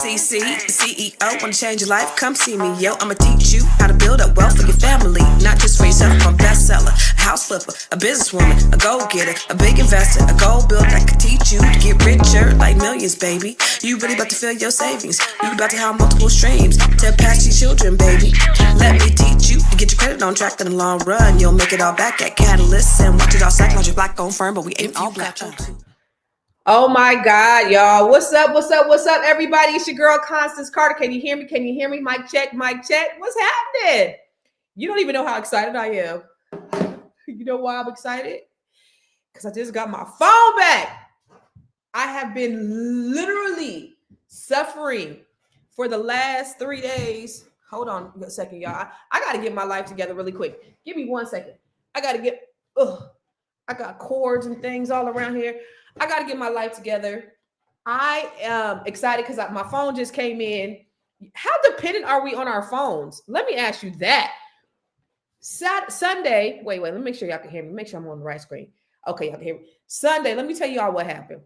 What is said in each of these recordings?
CEO, wanna change your life? Come see me, yo. I'ma teach you how to build up wealth for your family, not just for yourself. I'm a bestseller, a house flipper, a businesswoman, a go-getter, a big investor, a goal builder that can teach you to get richer like millions, baby. You really about to fill your savings. You about to have multiple streams to pass your children, baby. Let me teach you to get your credit on track in the long run. You'll make it all back at Catalyst and watch it all psychology black-owned firm, but we ain't all black. Oh my God, y'all. What's up? What's up? What's up, everybody? It's your girl, Constance Carter. Can you hear me? Can you hear me? Mic check, mic check. What's happening? You don't even know how excited I am. You know why I'm excited? Because I just got my phone back. I have been literally suffering for the last 3 days. Hold on a second, y'all. I got to get my life together really quick. Give me 1 second. I got to get, I got cords and things all around here. I got to get my life together. I am excited because my phone just came in. How dependent are we on our phones? Let me ask you that. Sunday, wait, let me make sure y'all can hear me. Make sure I'm on the right screen. Okay, y'all can hear me. Sunday, let me tell y'all what happened.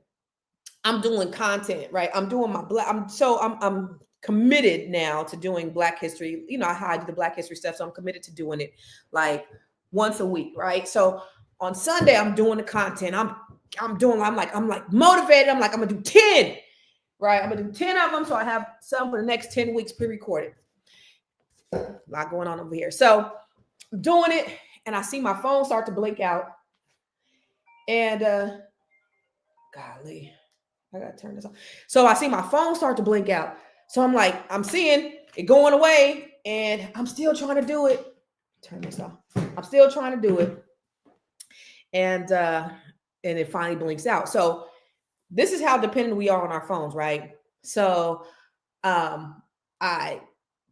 I'm doing content, right? I'm doing my I'm committed now to doing Black History. You know how I do the Black History stuff, so I'm committed to doing it like once a week, right? So on Sunday, I'm doing the content. I'm like motivated. I'm gonna do 10, right? I'm gonna do 10 of them, so I have some for the next 10 weeks pre-recorded. A lot going on over here. So I'm doing it, and I see my phone start to blink out. And golly, I gotta turn this on. So I see my phone start to blink out. So I'm like, I'm seeing it going away, and I'm still trying to do it. Turn this off. I'm still trying to do it. And it finally blinks out. So this is how dependent we are on our phones, right? So I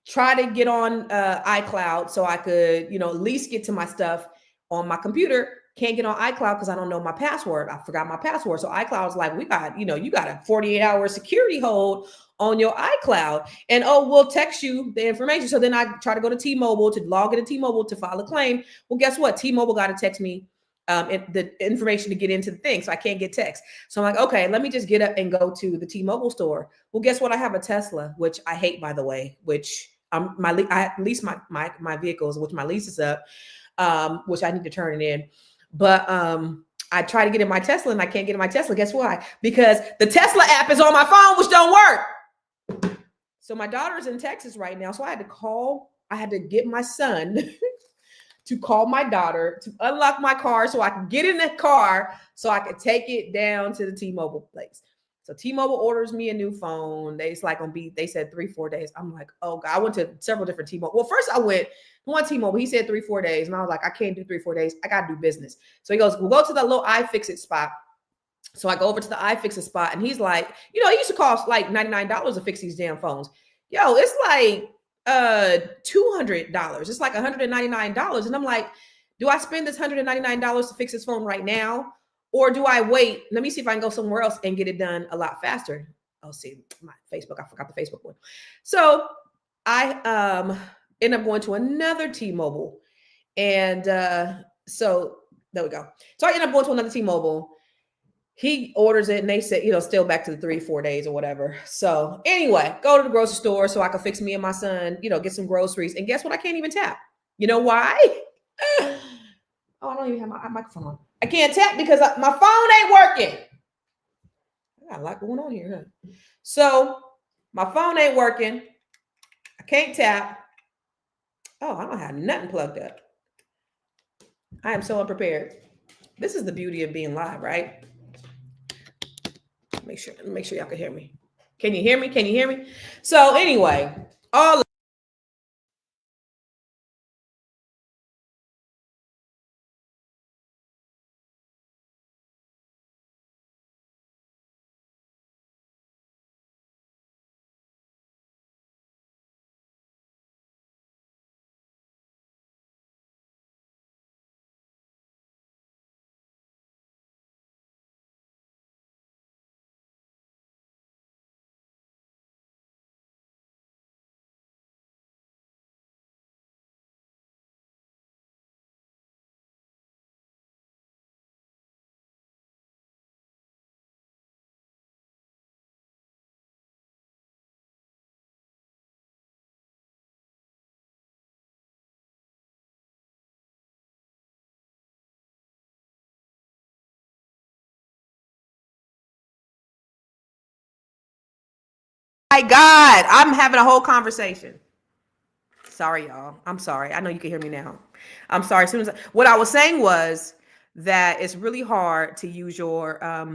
try to get on iCloud so I could, at least get to my stuff on my computer. Can't get on iCloud because I don't know my password. I forgot my password. So iCloud's like, you got a 48-hour security hold on your iCloud. And we'll text you the information. So then I try to go to T-Mobile to log into T-Mobile to file a claim. Well, guess what? T-Mobile got to text me the information to get into the thing. So I can't get text. So I'm like, okay, let me just get up and go to the T-Mobile store. Well, guess what? I have a Tesla, which I hate, by the way, which I lease my vehicles, which my lease is up, which I need to turn it in. But I try to get in my Tesla and I can't get in my Tesla. Guess why? Because the Tesla app is on my phone, which don't work. So my daughter's in Texas right now. So I had to get my son to call my daughter to unlock my car so I can get in the car so I could take it down to the T-Mobile place. So T-Mobile orders me a new phone. They said 3-4 days. I'm like, oh God, I went to several different T-Mobile. Well, first I went one T-Mobile. He said 3-4 days. And I was like, I can't do 3-4 days. I got to do business. So he goes, we'll go to the little iFixit spot. So I go over to the iFixit spot and he's like, it used to cost like $99 to fix these damn phones. Yo, it's like $200. It's like $199. And I'm like, do I spend this $199 to fix this phone right now? Or do I wait? Let me see if I can go somewhere else and get it done a lot faster. Oh, see, my Facebook. I forgot the Facebook one. So I end up going to another T-Mobile. And so there we go. So I end up going to another T-Mobile. He orders it and they said, still back to the 3-4 days or whatever. So anyway, go to the grocery store so I can fix me and my son, get some groceries. And guess what? I can't even tap. You know why? Oh, I don't even have my microphone on. I can't tap because my phone ain't working. I got a lot going on here, huh? So my phone ain't working. I can't tap. Oh, I don't have nothing plugged up. I am so unprepared. This is the beauty of being live, right? Make sure y'all can hear me. Can you hear me? Can you hear me? So anyway, all My God, I'm having a whole conversation. Sorry, y'all. I'm sorry. I know you can hear me now. I'm sorry. As soon as what I was saying was that it's really hard to use your. I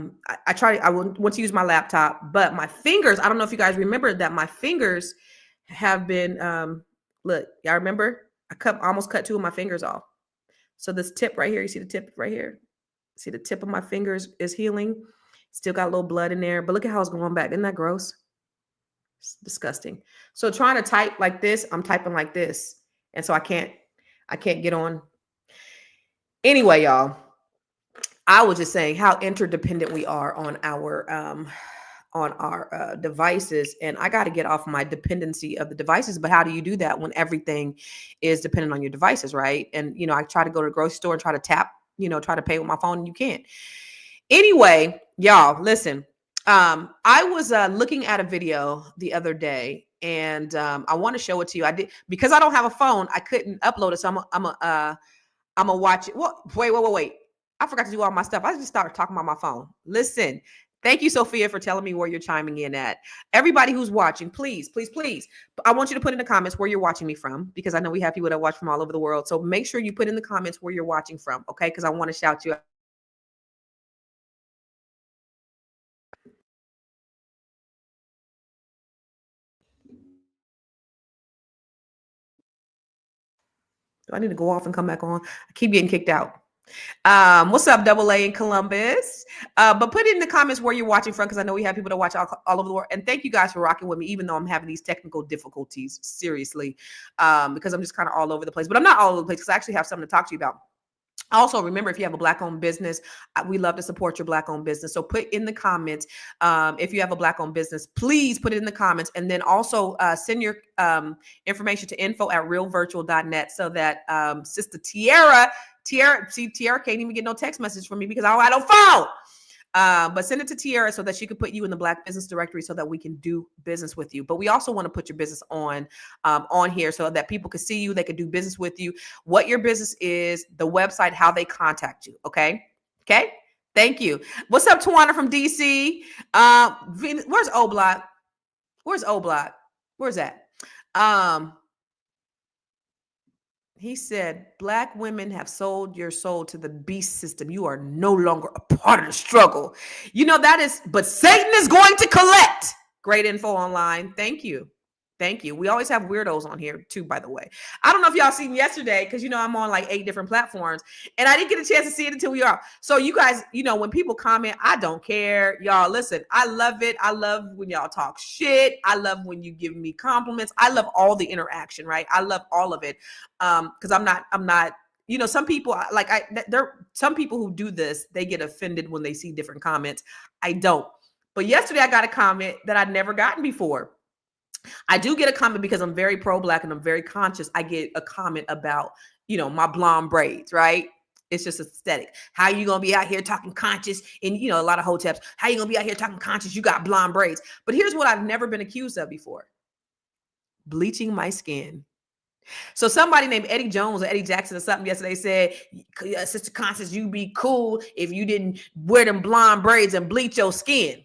want to use my laptop, but my fingers. I don't know if you guys remember that my fingers have been. Look, y'all remember? Almost cut two of my fingers off. So this tip right here, you see the tip right here? See the tip of my fingers is healing. Still got a little blood in there, but look at how it's going back. Isn't that gross? It's disgusting. So trying to type like this, I'm typing like this. And so I can't get on. Anyway, y'all, I was just saying how interdependent we are on our devices. And I got to get off my dependency of the devices. But how do you do that when everything is dependent on your devices, right? And, I try to go to the grocery store and try to tap, try to pay with my phone, and you can't. Anyway, y'all, listen. I was looking at a video the other day, and I want to show it to you. I did, because I don't have a phone, I couldn't upload it. So I'm gonna watch it. Well, wait. I forgot to do all my stuff. I just started talking about my phone. Listen, thank you, Sophia, for telling me where you're chiming in at. Everybody who's watching, please, I want you to put in the comments where you're watching me from, because I know we have people that watch from all over the world. So make sure you put in the comments where you're watching from, okay? Because I want to shout you out. Do I need to go off and come back on? I keep getting kicked out. What's up, Double A in Columbus? But put in the comments where you're watching from, because I know we have people that watch all over the world. And thank you guys for rocking with me, even though I'm having these technical difficulties, seriously, because I'm just kind of all over the place. But I'm not all over the place, because I actually have something to talk to you about. Also, remember, if you have a Black-owned business, we love to support your Black-owned business. So put in the comments, if you have a Black-owned business, please put it in the comments. And then also send your information to info@realvirtual.net, so that Sister Tiara can't even get no text message from me because I don't have no phone. But send it to Tiara so that she can put you in the Black Business Directory so that we can do business with you. But we also want to put your business on here so that people can see you, they can do business with you, what your business is, the website, how they contact you. Okay. Thank you. What's up, Tawana from DC? Where's O Block? Where's that? He said, Black women have sold your soul to the beast system. You are no longer a part of the struggle. But Satan is going to collect. Great info online. Thank you. We always have weirdos on here too, by the way. I don't know if y'all seen yesterday, because I'm on like 8 different platforms, and I didn't get a chance to see it until we are. So you guys, when people comment, I don't care. Y'all, listen, I love it. I love when y'all talk shit. I love when you give me compliments. I love all the interaction, right? I love all of it. Because I'm not, some people some people who do this, they get offended when they see different comments. I don't. But yesterday I got a comment that I'd never gotten before. I do get a comment because I'm very pro-Black and I'm very conscious. I get a comment about, my blonde braids, right? It's just aesthetic. How you going to be out here talking conscious? And, a lot of hoteps. How you going to be out here talking conscious? You got blonde braids. But here's what I've never been accused of before. Bleaching my skin. So somebody named Eddie Jones or Eddie Jackson or something yesterday said, Sister Constance, you'd be cool if you didn't wear them blonde braids and bleach your skin.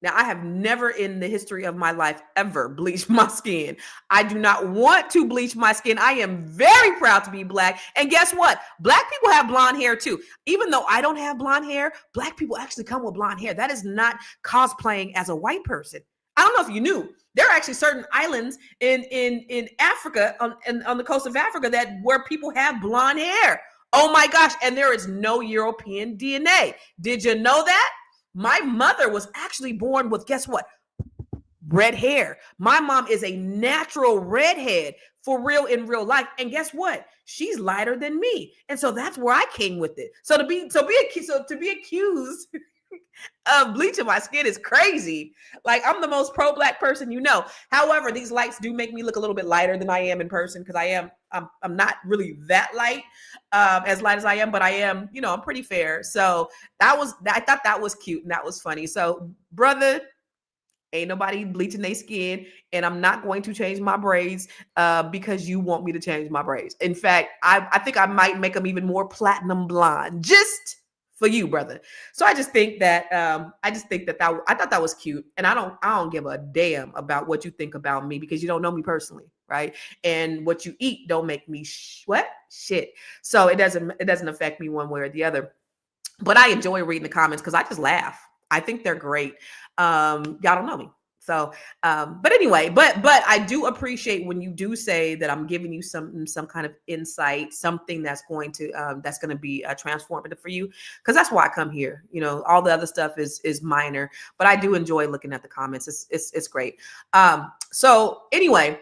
Now, I have never in the history of my life ever bleached my skin. I do not want to bleach my skin. I am very proud to be Black. And guess what? Black people have blonde hair too. Even though I don't have blonde hair, Black people actually come with blonde hair. That is not cosplaying as a white person. I don't know if you knew. There are actually certain islands in Africa, on the coast of Africa, where people have blonde hair. Oh my gosh. And there is no European DNA. Did you know that? My mother was actually born with, guess what? Red hair. My mom is a natural redhead for real in real life. And guess what? She's lighter than me. And so that's where I came with it. So to be accused of bleaching my skin is crazy. Like, I'm the most pro-Black person you know. However, these lights do make me look a little bit lighter than I am in person, because I'm not really that light, as light as I am, but I am, I'm pretty fair. So I thought that was cute and that was funny. So, brother, ain't nobody bleaching their skin, and I'm not going to change my braids because you want me to change my braids. In fact, I think I might make them even more platinum blonde, just for you, brother. So I just think that I thought that was cute. And I don't give a damn about what you think about me because you don't know me personally, right? And what you eat don't make me shit. So it doesn't affect me one way or the other. But I enjoy reading the comments because I just laugh. I think they're great. Y'all don't know me. So, but anyway, but I do appreciate when you do say that I'm giving you some kind of insight, something that's going to be transformative for you, because that's why I come here. You know, all the other stuff is minor, but I do enjoy looking at the comments. It's great. So anyway,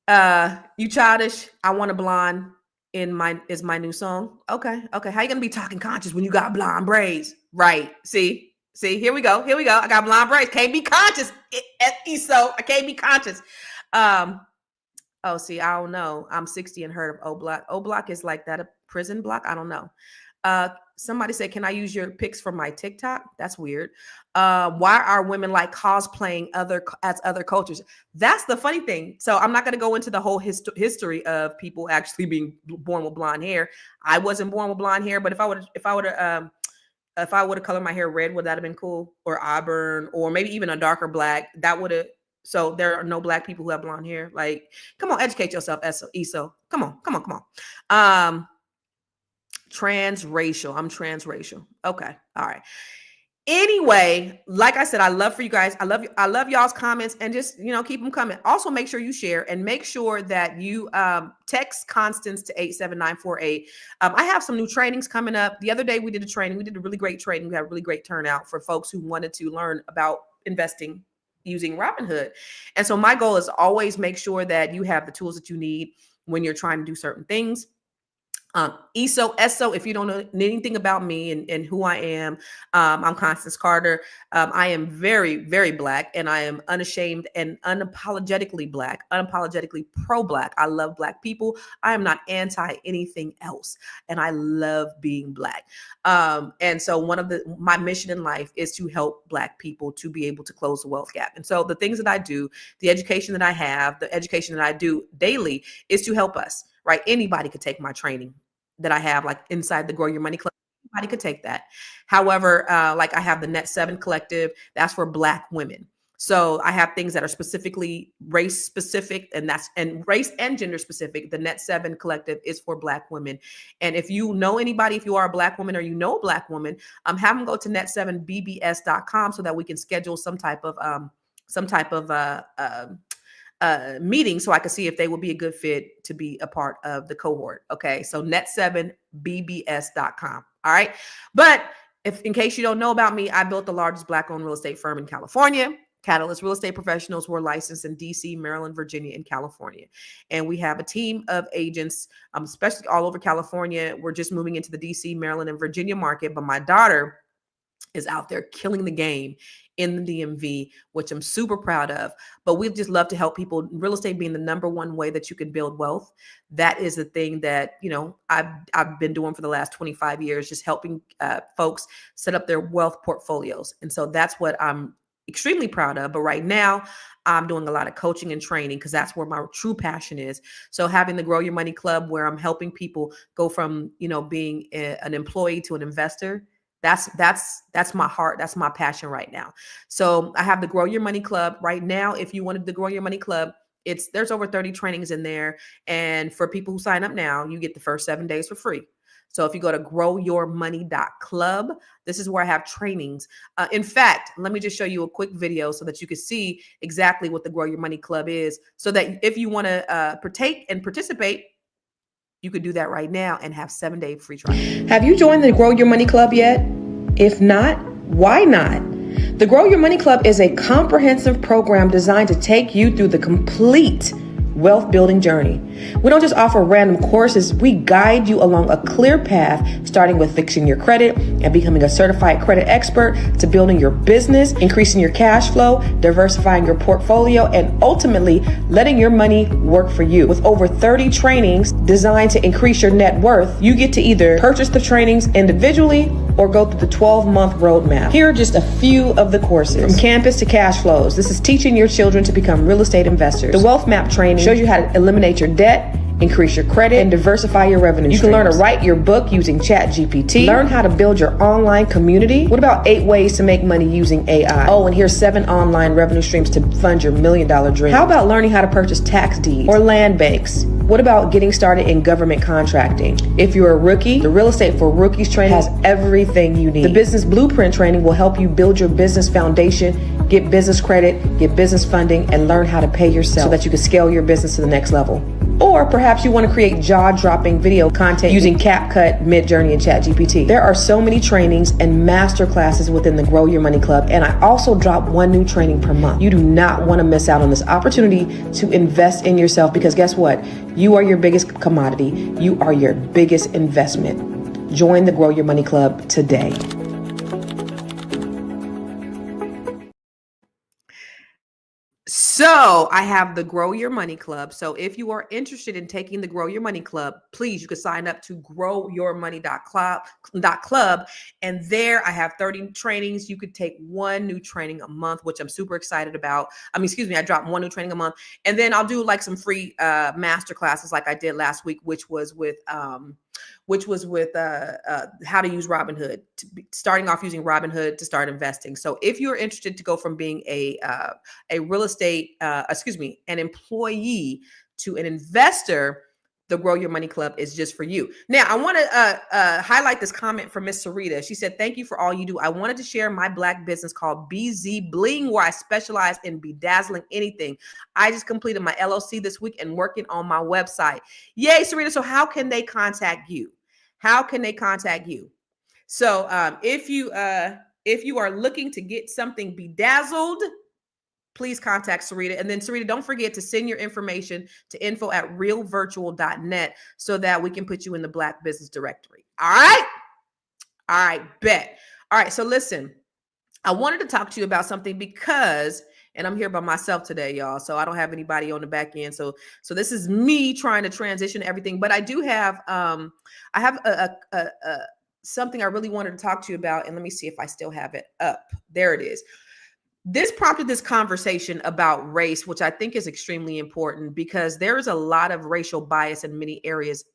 You Childish, I Want a Blonde is my new song. Okay. How you gonna be talking conscious when you got blonde braids? Right. See, here we go. I got blonde braids. Can't be conscious. ESO, I can't be conscious. See, I don't know. I'm 60 and heard of O Block. O Block is like that a prison block? I don't know. Somebody said, can I use your pics for my TikTok? That's weird. Why are women like cosplaying as other cultures? That's the funny thing. So I'm not going to go into the whole history of people actually being born with blonde hair. I wasn't born with blonde hair, but if I would have colored my hair red, would that have been cool? Or auburn, or maybe even a darker black? That would have. So there are no black people who have blonde hair. Like, come on, educate yourself, ESO. Come on. Transracial. I'm transracial. Okay. All right. Anyway, like I said, I love for you guys. I love y'all's comments, and just, keep them coming. Also, make sure you share and make sure that you text Constance to 87948. I have some new trainings coming up. The other day we did a training. We did a really great training. We had a really great turnout for folks who wanted to learn about investing using Robinhood. And so my goal is to always make sure that you have the tools that you need when you're trying to do certain things. ESO, if you don't know anything about me and who I am, I'm Constance Carter. I am very, very Black, and I am unashamed and unapologetically Black, unapologetically pro-Black. I love Black people. I am not anti anything else, and I love being Black. And so my mission in life is to help Black people to be able to close the wealth gap. And so the things that I do, the education that I have, the education that I do daily is to help us, right? Anybody could take my training that I have, like inside the Grow Your Money Club. Anybody could take that. However, like I have the Net 7 Collective, that's for Black women. So I have things that are specifically race specific, and race and gender specific. The Net 7 Collective is for Black women. And if you know anybody, if you are a Black woman or you know a Black woman, have them go to net7bbs.com so that we can schedule some type of meeting so I can see if they would be a good fit to be a part of the cohort. Okay. So net7bbs.com. All right. But in case you don't know about me, I built the largest Black-owned real estate firm in California. Catalyst Real Estate Professionals. We're licensed in DC, Maryland, Virginia, and California. And we have a team of agents, especially all over California. We're just moving into the DC, Maryland, and Virginia market. But my daughter is out there killing the game in the DMV, which I'm super proud of. But we just love to help people. Real estate being the number one way that you can build wealth. That is the thing that, I've been doing for the last 25 years, just helping folks set up their wealth portfolios. And so that's what I'm extremely proud of. But right now I'm doing a lot of coaching and training because that's where my true passion is. So having the Grow Your Money Club, where I'm helping people go from, being an employee to an investor, that's my heart. That's my passion right now. So I have the Grow Your Money Club right now. If you wanted the Grow Your Money Club, there's over 30 trainings in there. And for people who sign up now, you get the first 7 days for free. So if you go to growyourmoney.club, this is where I have trainings. In fact, let me just show you a quick video so that you can see exactly what the Grow Your Money Club is, so that if you want to partake and participate, you could do that right now and have 7-day free trial. Have you joined the Grow Your Money Club yet? If not, why not? The Grow Your Money Club is a comprehensive program designed to take you through the complete wealth building journey. We don't just offer random courses, we guide you along a clear path, starting with fixing your credit and becoming a certified credit expert, to building your business, increasing your cash flow, diversifying your portfolio, and ultimately letting your money work for you. With over 30 trainings designed to increase your net worth, you get to either purchase the trainings individually or go through the 12-month roadmap. Here are just a few of the courses. From campus to cash flows, this is teaching your children to become real estate investors. The Wealth Map training shows you how to eliminate your debt increase your credit, and diversify your revenue streams. You can learn to write your book using ChatGPT, learn how to build your online community. What about 8 ways to make money using AI? Oh, and here's 7 online revenue streams to fund your $1 million dream. How about learning how to purchase tax deeds or land banks? What about getting started in government contracting? If you're a rookie, the Real Estate for Rookies training has everything you need. The Business Blueprint training will help you build your business foundation, get business credit, get business funding, and learn how to pay yourself so that you can scale your business to the next level. Or perhaps you want to create jaw-dropping video content using CapCut, Midjourney, and ChatGPT. There are so many trainings and master classes within the Grow Your Money Club, and I also drop 1 new training per month. You do not want to miss out on this opportunity to invest in yourself, because guess what? You are your biggest commodity. You are your biggest investment. Join the Grow Your Money Club today. So I have the Grow Your Money Club. So if you are interested in taking the Grow Your Money Club, please, you can sign up to growyourmoney.club. And there I have 30 trainings. You could take 1 new training a month, which I'm super excited about. I drop 1 new training a month. And then I'll do like some free master classes like I did last week, which was with how to use Robinhood, starting off using Robinhood to start investing. So if you're interested to go from being an employee to an investor, the Grow Your Money Club is just for you. Now, I want to highlight this comment from Miss Sarita. She said, "Thank you for all you do. I wanted to share my Black business called BZ Bling, where I specialize in bedazzling anything. I just completed my LLC this week and working on my website." Yay, Sarita. So how can they contact you? How can they contact you? So if you are looking to get something bedazzled, please contact Sarita. And then Sarita, don't forget to send your information to info@realvirtual.net so that we can put you in the Black Business Directory. All right? All right, bet. All right, so listen, I wanted to talk to you about something because, and I'm here by myself today, y'all, so I don't have anybody on the back end. So this is me trying to transition everything, but I do have, I have something I really wanted to talk to you about, and let me see if I still have it up. There it is. This prompted this conversation about race, which I think is extremely important because there is a lot of racial bias in many areas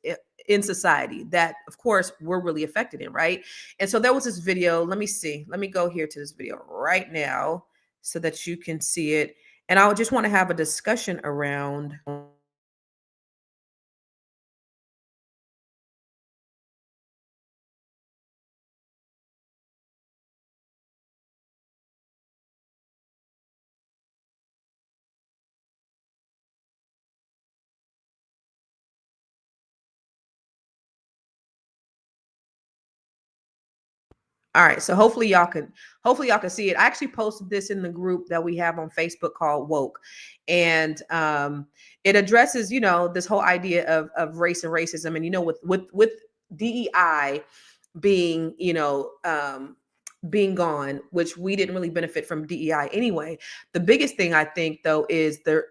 in society that, of course, we're really affected in, right? And so there was this video. Let me see. Let me go here to this video right now so that you can see it. And I just want to have a discussion around All right, so hopefully y'all can see it. I actually posted this in the group that we have on Facebook called Woke, and it addresses, this whole idea of race and racism, and with DEI being, being gone, which we didn't really benefit from DEI anyway. The biggest thing I think, though, is the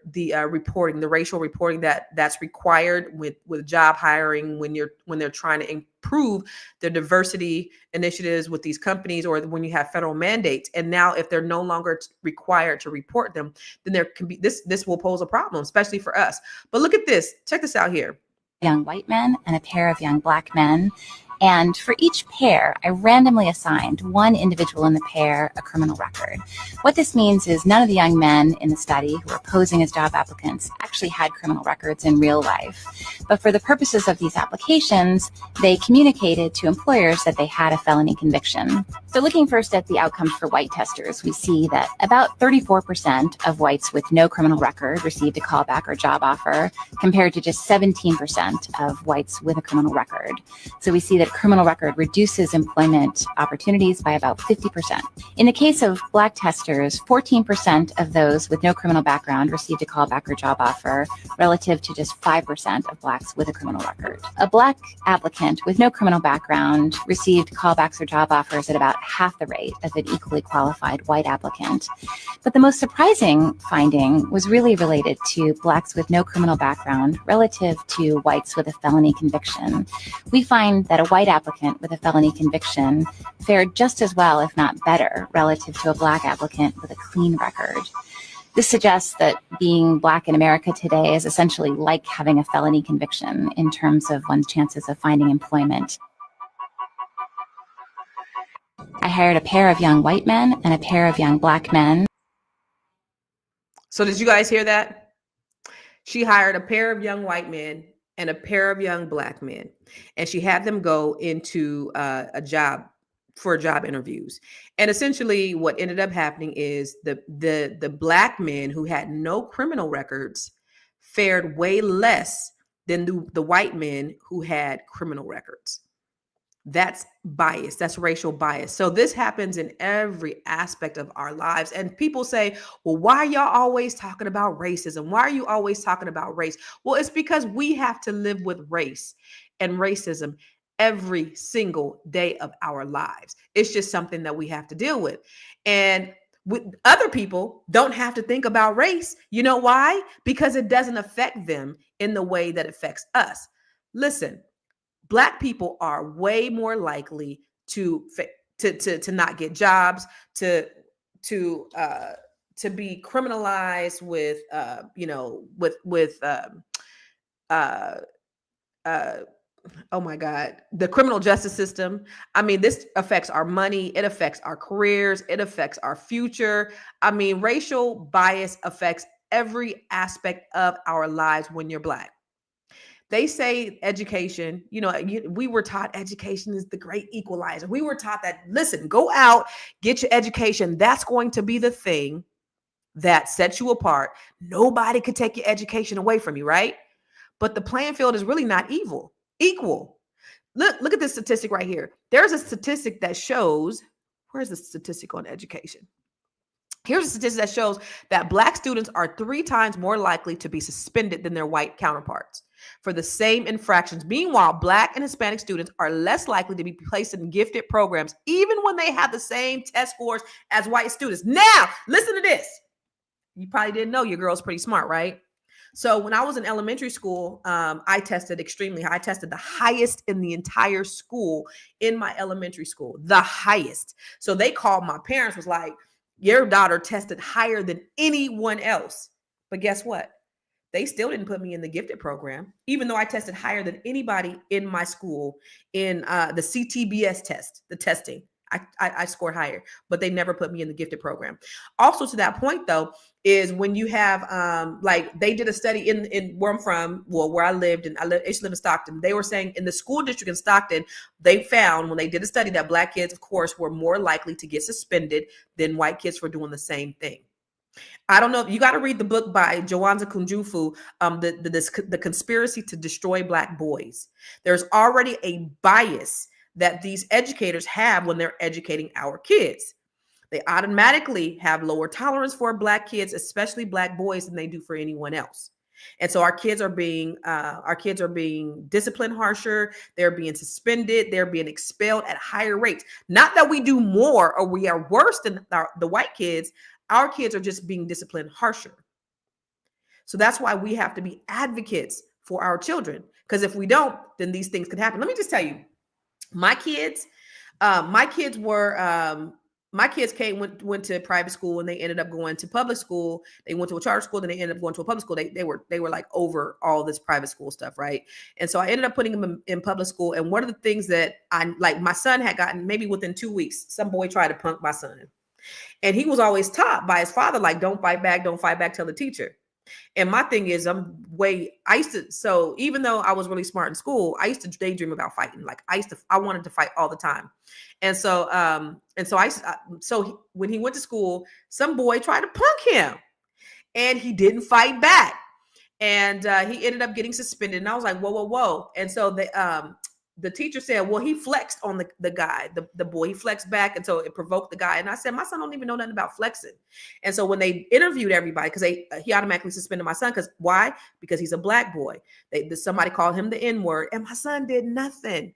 reporting, the racial reporting that's required with job hiring when they're trying to improve the diversity initiatives with these companies, or when you have federal mandates. And now, if they're no longer required to report them, then there can be this will pose a problem, especially for us. But look at this. Check this out here. Young white men and a pair of young Black men. And for each pair, I randomly assigned one individual in the pair a criminal record. What this means is none of the young men in the study who were posing as job applicants actually had criminal records in real life. But for the purposes of these applications, they communicated to employers that they had a felony conviction. So looking first at the outcomes for white testers, we see that about 34% of whites with no criminal record received a callback or job offer, compared to just 17% of whites with a criminal record. So we see that criminal record reduces employment opportunities by about 50%. In the case of Black testers, 14% of those with no criminal background received a callback or job offer, relative to just 5% of Blacks with a criminal record. A Black applicant with no criminal background received callbacks or job offers at about half the rate of an equally qualified white applicant. But the most surprising finding was really related to Blacks with no criminal background relative to whites with a felony conviction. We find that a white applicant with a felony conviction fared just as well, if not better, relative to a Black applicant with a clean record. This suggests that being Black in America today is essentially like having a felony conviction in terms of one's chances of finding employment. I hired a pair of young white men and a pair of young Black men. So did you guys hear that? She hired a pair of young white men and a pair of young Black men, and she had them go into a job interviews. And essentially what ended up happening is the Black men who had no criminal records fared way less than the white men who had criminal records. That's bias. That's racial bias. So this happens in every aspect of our lives. And people say, well, why are y'all always talking about racism? Why are you always talking about race? Well, it's because we have to live with race and racism every single day of our lives. It's just something that we have to deal with. And other people don't have to think about race. You know why? Because it doesn't affect them in the way that affects us. Listen, Black people are way more likely to not get jobs, to be criminalized with oh my God, the criminal justice system. I mean, this affects our money. It affects our careers. It affects our future. I mean, racial bias affects every aspect of our lives when you're Black. They say education, we were taught education is the great equalizer. We were taught that, listen, go out, get your education. That's going to be the thing that sets you apart. Nobody could take your education away from you, right? But the playing field is really not equal. Look at this statistic right here. There's a statistic that shows, where's the statistic on education? Here's a statistic that shows that Black students are 3 times more likely to be suspended than their white counterparts for the same infractions. Meanwhile, Black and Hispanic students are less likely to be placed in gifted programs, even when they have the same test scores as white students. Now, listen to this. You probably didn't know your girl's pretty smart, right? So when I was in elementary school, I tested extremely high. I tested the highest in the entire school in my elementary school, the highest. So they called my parents, was like, your daughter tested higher than anyone else. But guess what? They still didn't put me in the gifted program, even though I tested higher than anybody in my school in the CTBS test, the testing. I scored higher, but they never put me in the gifted program. Also to that point, though, is when you have like they did a study in where I'm from, well, where I lived, and I used to live in Stockton. They were saying in the school district in Stockton, they found when they did a study that Black kids, of course, were more likely to get suspended than white kids for doing the same thing. I don't know. You got to read the book by Joanza Kunjufu, the Conspiracy to Destroy Black Boys. There's already a bias that these educators have when they're educating our kids. They automatically have lower tolerance for Black kids, especially Black boys, than they do for anyone else. And so our kids are being disciplined harsher. They're being suspended. They're being expelled at higher rates. Not that we do more or we are worse than the white kids. Our kids are just being disciplined harsher. So that's why we have to be advocates for our children. Because if we don't, then these things can happen. Let me just tell you, my kids went to private school and they ended up going to public school. They went to a charter school, then they ended up going to a public school. They were like over all this private school stuff, right? And so I ended up putting them in public school. And one of the things that I like, my son had gotten maybe within 2 weeks, some boy tried to punk my son. And he was always taught by his father, like, don't fight back, tell the teacher. And my thing is, so even though I was really smart in school, I used to daydream about fighting. Like I wanted to fight all the time. And so when he went to school, some boy tried to punk him and he didn't fight back. And he ended up getting suspended. And I was like, whoa. And so the teacher said, well, he flexed on the guy, the boy, he flexed back. And so it provoked the guy. And I said, my son don't even know nothing about flexing. And so when they interviewed everybody, because he automatically suspended my son. Because why? Because he's a Black boy. Somebody called him the N-word and my son did nothing.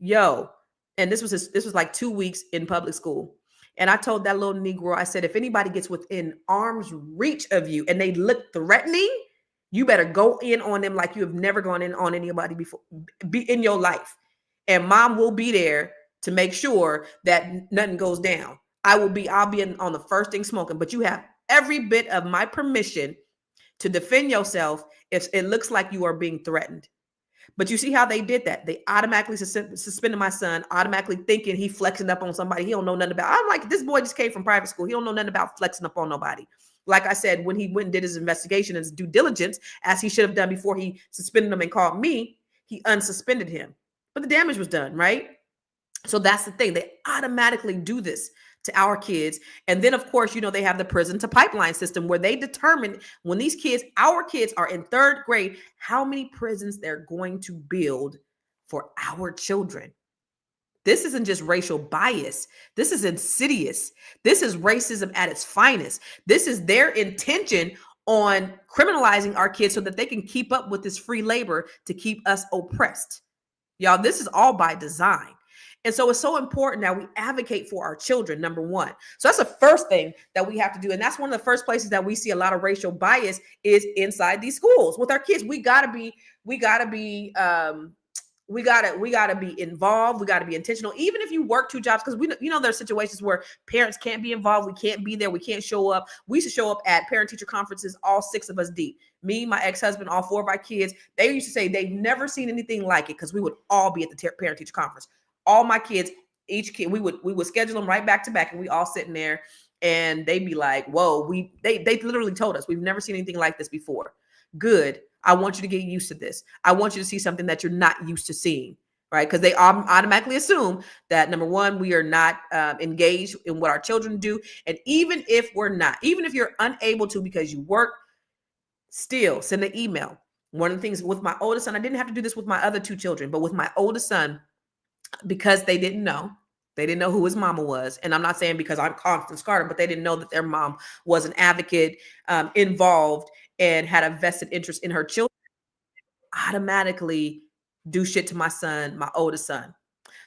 Yo. And this was like 2 weeks in public school. And I told that little Negro, I said, if anybody gets within arm's reach of you and they look threatening, you better go in on them like you have never gone in on anybody before, be in your life. And mom will be there to make sure that nothing goes down. I'll be on the first thing smoking, but you have every bit of my permission to defend yourself if it looks like you are being threatened. But you see how they did that? They automatically suspended my son, automatically thinking he flexing up on somebody he don't know nothing about. I'm like, this boy just came from private school. He don't know nothing about flexing up on nobody. Like I said, when he went and did his investigation and his due diligence, as he should have done before he suspended him and called me, he unsuspended him. But the damage was done, right? So that's the thing. They automatically do this to our kids. And then, of course, they have the prison to pipeline system where they determine when these kids, our kids are in 3rd grade, how many prisons they're going to build for our children. This isn't just racial bias. This is insidious. This is racism at its finest. This is their intention on criminalizing our kids so that they can keep up with this free labor to keep us oppressed. Y'all, this is all by design. And so it's so important that we advocate for our children, number one. So that's the first thing that we have to do. And that's one of the first places that we see a lot of racial bias is inside these schools with our kids. We gotta be involved. We gotta be intentional. Even if you work 2 jobs, because there's situations where parents can't be involved. We can't be there. We can't show up. We used to show up at parent-teacher conferences, all 6 of us deep. Me, my ex-husband, all 4 of our kids. They used to say they've never seen anything like it because we would all be at the parent-teacher conference. All my kids, each kid, we would schedule them right back to back, and we all sitting there, and they'd be like, "Whoa!" They literally told us we've never seen anything like this before. Good. I want you to get used to this. I want you to see something that you're not used to seeing, right? Because they automatically assume that, number one, we are not engaged in what our children do, and even if we're not, even if you're unable to because you work, still send an email. One of the things with my oldest son, I didn't have to do this with my other 2 children, but with my oldest son, because they didn't know who his mama was. And I'm not saying because I'm Constance Carter, but they didn't know that their mom was an advocate, involved, and had a vested interest in her children. Automatically do shit to my son, my oldest son.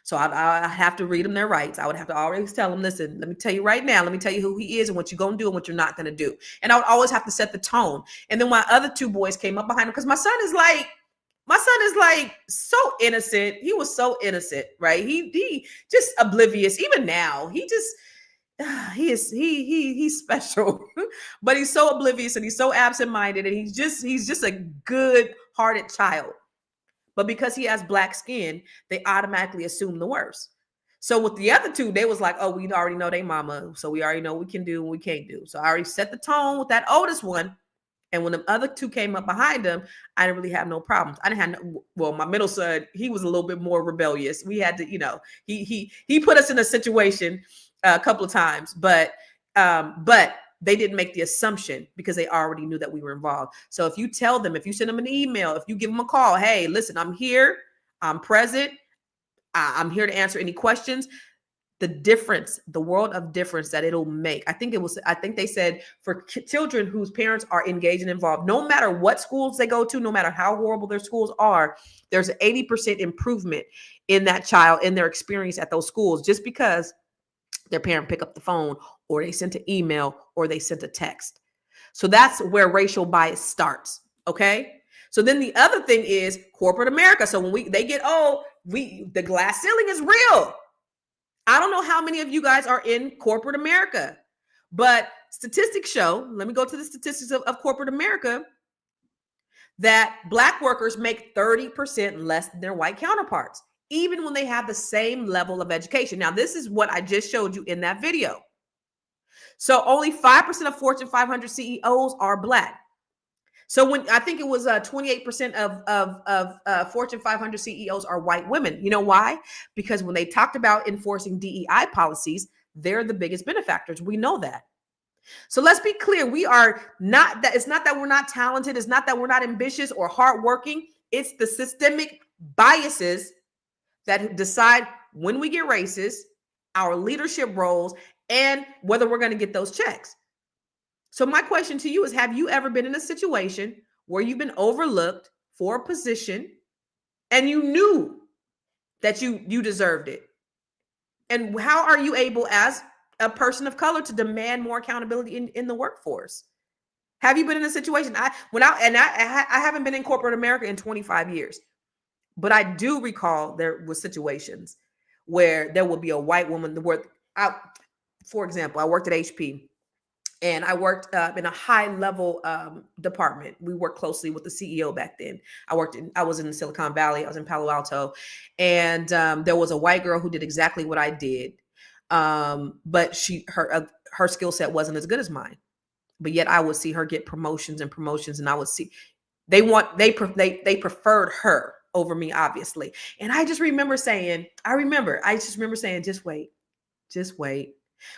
So I have to read them their rights. I would have to always tell them, listen, let me tell you right now, let me tell you who he is and what you're going to do and what you're not going to do. And I would always have to set the tone. And then my other 2 boys came up behind him because my son is like so innocent. He was so innocent, right? He just oblivious. Even now, he's special, but he's so oblivious and he's so absent-minded, and he's just a good-hearted child. But because he has black skin, they automatically assume the worst. So with the other 2, they was like, oh, we already know they mama, so we already know what we can do and we can't do. So I already set the tone with that oldest one. And when the other 2 came up behind him, I didn't really have no problems. I didn't have my middle son, he was a little bit more rebellious. We had to, he put us in a situation a couple of times, but they didn't make the assumption because they already knew that we were involved. So if you tell them, if you send them an email, if you give them a call, hey, listen, I'm here, I'm present, I'm here to answer any questions. The world of difference that it'll make. I think they said for children whose parents are engaged and involved, no matter what schools they go to, no matter how horrible their schools are, there's an 80% improvement in that child, in their experience at those schools, just because their parent picked up the phone or they sent an email or they sent a text. So that's where racial bias starts. Okay. So then the other thing is corporate America. So when they get, the glass ceiling is real. I don't know how many of you guys are in corporate America, but statistics show, let me go to the statistics of corporate America, that Black workers make 30% less than their white counterparts, even when they have the same level of education. Now, this is what I just showed you in that video. So only 5% of Fortune 500 CEOs are Black. So when I think it was 28% of Fortune 500 CEOs are white women. You know why? Because when they talked about enforcing DEI policies, they're the biggest benefactors. We know that. So let's be clear. We are not that. It's not that we're not talented. It's not that we're not ambitious or hardworking. It's the systemic biases that decide when we get racist, our leadership roles, and whether we're going to get those checks. So my question to you is, have you ever been in a situation where you've been overlooked for a position and you knew that you deserved it? And how are you able as a person of color to demand more accountability in the workforce? Have you been in a situation? I haven't been in corporate America in 25 years, but I do recall there were situations where there would be a white woman. For example, I worked at HP. And I worked in a high level department. We worked closely with the CEO back then. I was in Silicon Valley. I was in Palo Alto, and there was a white girl who did exactly what I did, but her skill set wasn't as good as mine. But yet I would see her get promotions, and I would see they preferred her over me, obviously. And I just remember saying, just wait, just wait.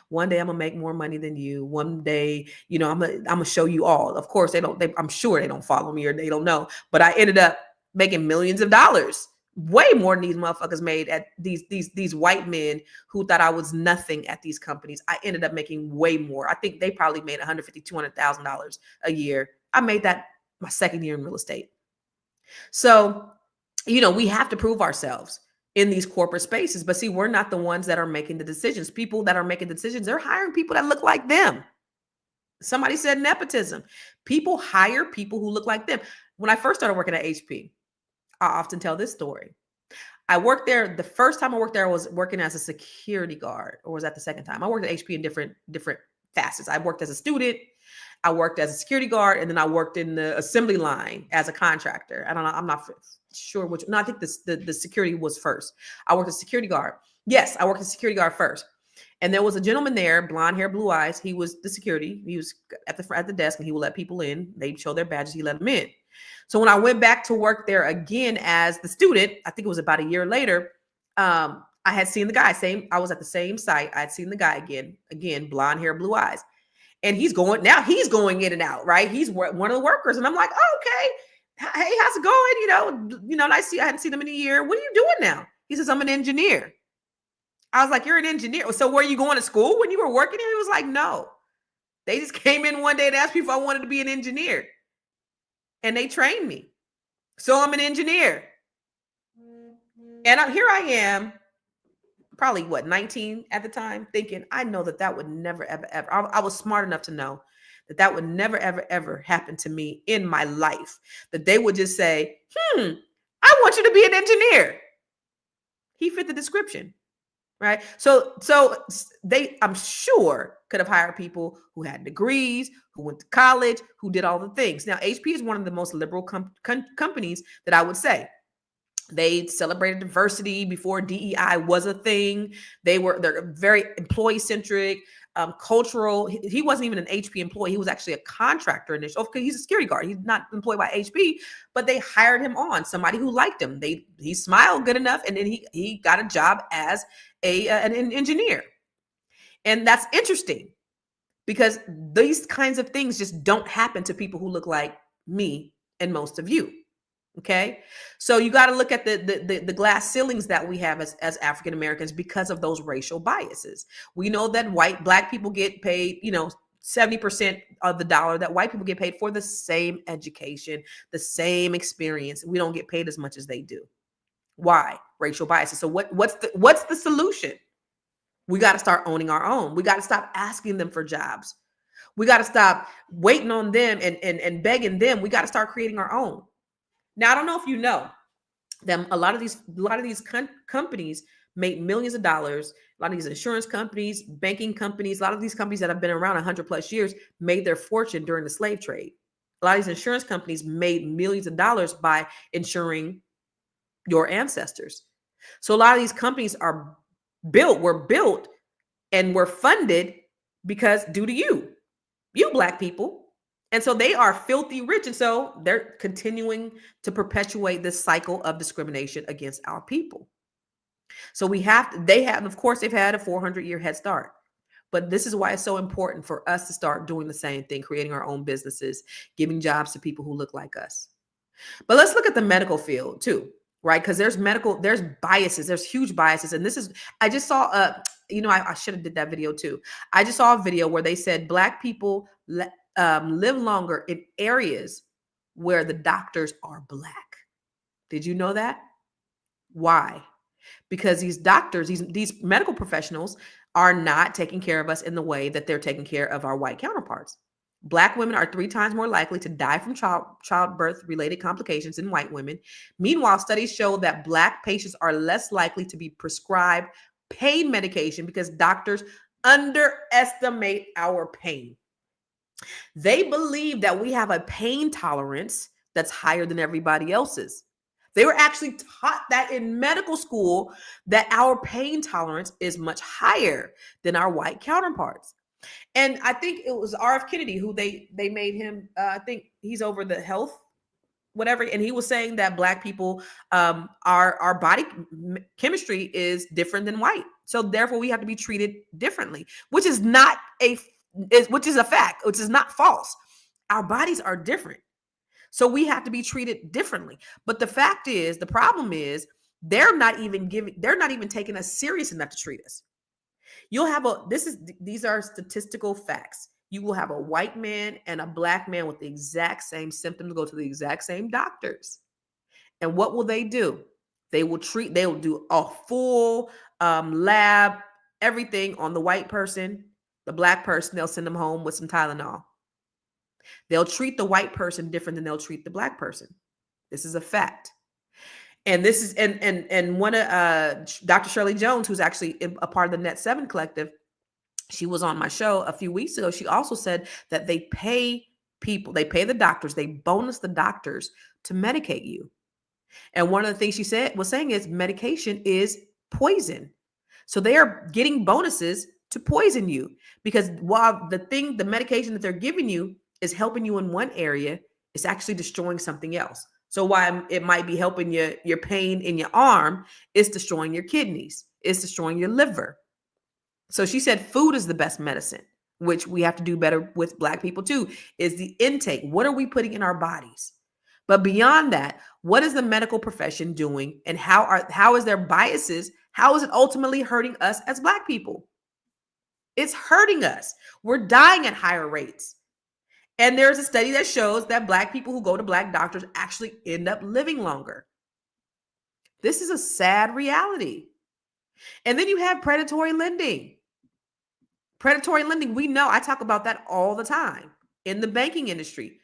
One day I'm gonna make more money than you. One day, I'm gonna show you all. Of course, I'm sure they don't follow me or they don't know. But I ended up making millions of dollars, way more than these motherfuckers made at these white men who thought I was nothing at these companies. I ended up making way more. I think they probably made $150,000, $200,000 a year. I made that my second year in real estate. So, we have to prove ourselves in these corporate spaces. But see, we're not the ones that are making the decisions. People that are making decisions, they're hiring people that look like them. Somebody said nepotism. People hire people who look like them. When I first started working at HP, I often tell this story. I worked there. The first time I worked there, I was working as a security guard, or was that the second time? I worked at HP in different facets. I worked as a student, I worked as a security guard, and then I worked in the assembly line as a contractor. I don't know. I'm not sure which. No, I think the security was first. I worked as a security guard. Yes, I worked as a security guard first. And there was a gentleman there, blonde hair, blue eyes. He was the security. He was at the desk, and he would let people in. They'd show their badges. He let them in. So when I went back to work there again as the student, I think it was about a year later, I had seen the guy. I was at the same site. I had seen the guy again, blonde hair, blue eyes. And he's going in and out, right? He's one of the workers. And I'm like, oh, okay. Hey, how's it going? I hadn't seen him in a year. What are you doing now? He says, I'm an engineer. I was like, you're an engineer. So were you going to school when you were working here? He was like, no. They just came in one day and asked me if I wanted to be an engineer. And they trained me. So I'm an engineer. And here I am, probably 19 at the time, thinking, I know that would never, ever, ever. I was smart enough to know that would never, ever, ever happen to me in my life. That they would just say, I want you to be an engineer. He fit the description, right? So they, I'm sure, could have hired people who had degrees, who went to college, who did all the things. Now, HP is one of the most liberal companies that I would say. They celebrated diversity before DEI was a thing. They're very employee centric, cultural. He wasn't even an HP employee. He was actually a contractor initially. Okay, he's a security guard. He's not employed by HP, but they hired him on, somebody who liked him. He smiled good enough, and then he got a job as an engineer. And that's interesting because these kinds of things just don't happen to people who look like me and most of you. Okay. So you got to look at the glass ceilings that we have as African Americans because of those racial biases. We know that black people get paid, 70% of the dollar that white people get paid for the same education, the same experience. We don't get paid as much as they do. Why? Racial biases. So what's the solution? We got to start owning our own. We got to stop asking them for jobs. We got to stop waiting on them and begging them. We got to start creating our own. Now, I don't know if you know that a lot of these companies make millions of dollars. A lot of these insurance companies, banking companies, a lot of these companies that have been around 100 plus years made their fortune during the slave trade. A lot of these insurance companies made millions of dollars by insuring your ancestors. So a lot of these companies were built and were funded because due to you Black people. And so they are filthy rich. And so they're continuing to perpetuate this cycle of discrimination against our people. So they've had a 400-year head start. But this is why it's so important for us to start doing the same thing, creating our own businesses, giving jobs to people who look like us. But let's look at the medical field too, right? Because there's biases, there's huge biases. And I just saw, I should have did that video too. I just saw a video where they said Black people live longer in areas where the doctors are Black. Did you know that? Why? Because these doctors, these medical professionals are not taking care of us in the way that they're taking care of our white counterparts. Black women are 3 times more likely to die from childbirth related complications than white women. Meanwhile, studies show that Black patients are less likely to be prescribed pain medication because doctors underestimate our pain. They believe that we have a pain tolerance that's higher than everybody else's. They were actually taught that in medical school, that our pain tolerance is much higher than our white counterparts. And I think it was R.F. Kennedy who they made him. I think he's over the health, whatever, and he was saying that Black people, our body chemistry is different than white, so therefore we have to be treated differently, which is not which is a fact, which is not false. Our bodies are different, so we have to be treated differently. But the fact is, the problem is, they're not even taking us serious enough to treat us. You'll have these are statistical facts. You will have a white man and a Black man with the exact same symptoms go to the exact same doctors. And what will they do? They will do a full lab, everything on the white person. The Black person, they'll send them home with some Tylenol. They'll treat the white person different than they'll treat the Black person. This is a fact. And this is, and one of Dr. Shirley Jones, who's actually a part of the Net 7 Collective, she was on my show a few weeks ago. She also said that they pay the doctors, they bonus the doctors to medicate you. And one of the things she was saying is medication is poison. So they are getting bonuses to poison you, because while the medication that they're giving you is helping you in one area, it's actually destroying something else. So while it might be helping your pain in your arm, it's destroying your kidneys, it's destroying your liver. So she said food is the best medicine, which we have to do better with Black people too, is the intake. What are we putting in our bodies? But beyond that, what is the medical profession doing, and how is their biases? How is it ultimately hurting us as Black people? It's hurting us. We're dying at higher rates. And there's a study that shows that Black people who go to Black doctors actually end up living longer. This is a sad reality. And then you have predatory lending. Predatory lending, we know, I talk about that all the time in the banking industry.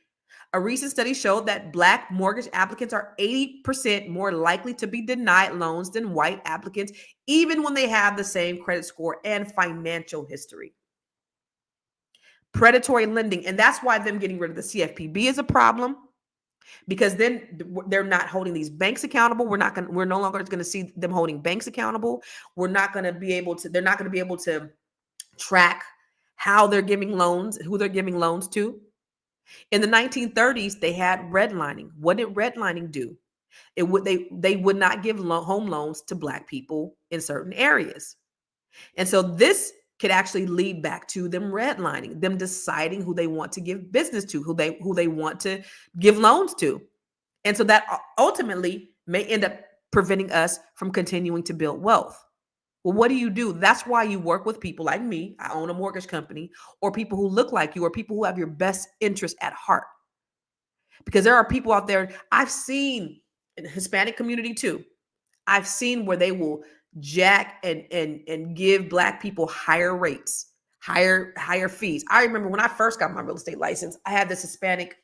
A recent study showed that Black mortgage applicants are 80% more likely to be denied loans than white applicants, even when they have the same credit score and financial history. Predatory lending, and that's why them getting rid of the CFPB is a problem, because then they're not holding these banks accountable. We're no longer going to see them holding banks accountable. They're not going to be able to track how they're giving loans, who they're giving loans to. In the 1930s, they had redlining. What did redlining do? They would not give home loans to Black people in certain areas. And so this could actually lead back to them redlining, them deciding who they want to give business to, who they want to give loans to. And so that ultimately may end up preventing us from continuing to build wealth. Well, what do? That's why you work with people like me. I own a mortgage company, or people who look like you, or people who have your best interest at heart. Because there are people out there, I've seen in the Hispanic community too, I've seen where they will jack and give Black people higher rates, higher fees. I remember when I first got my real estate license, I had this Hispanic,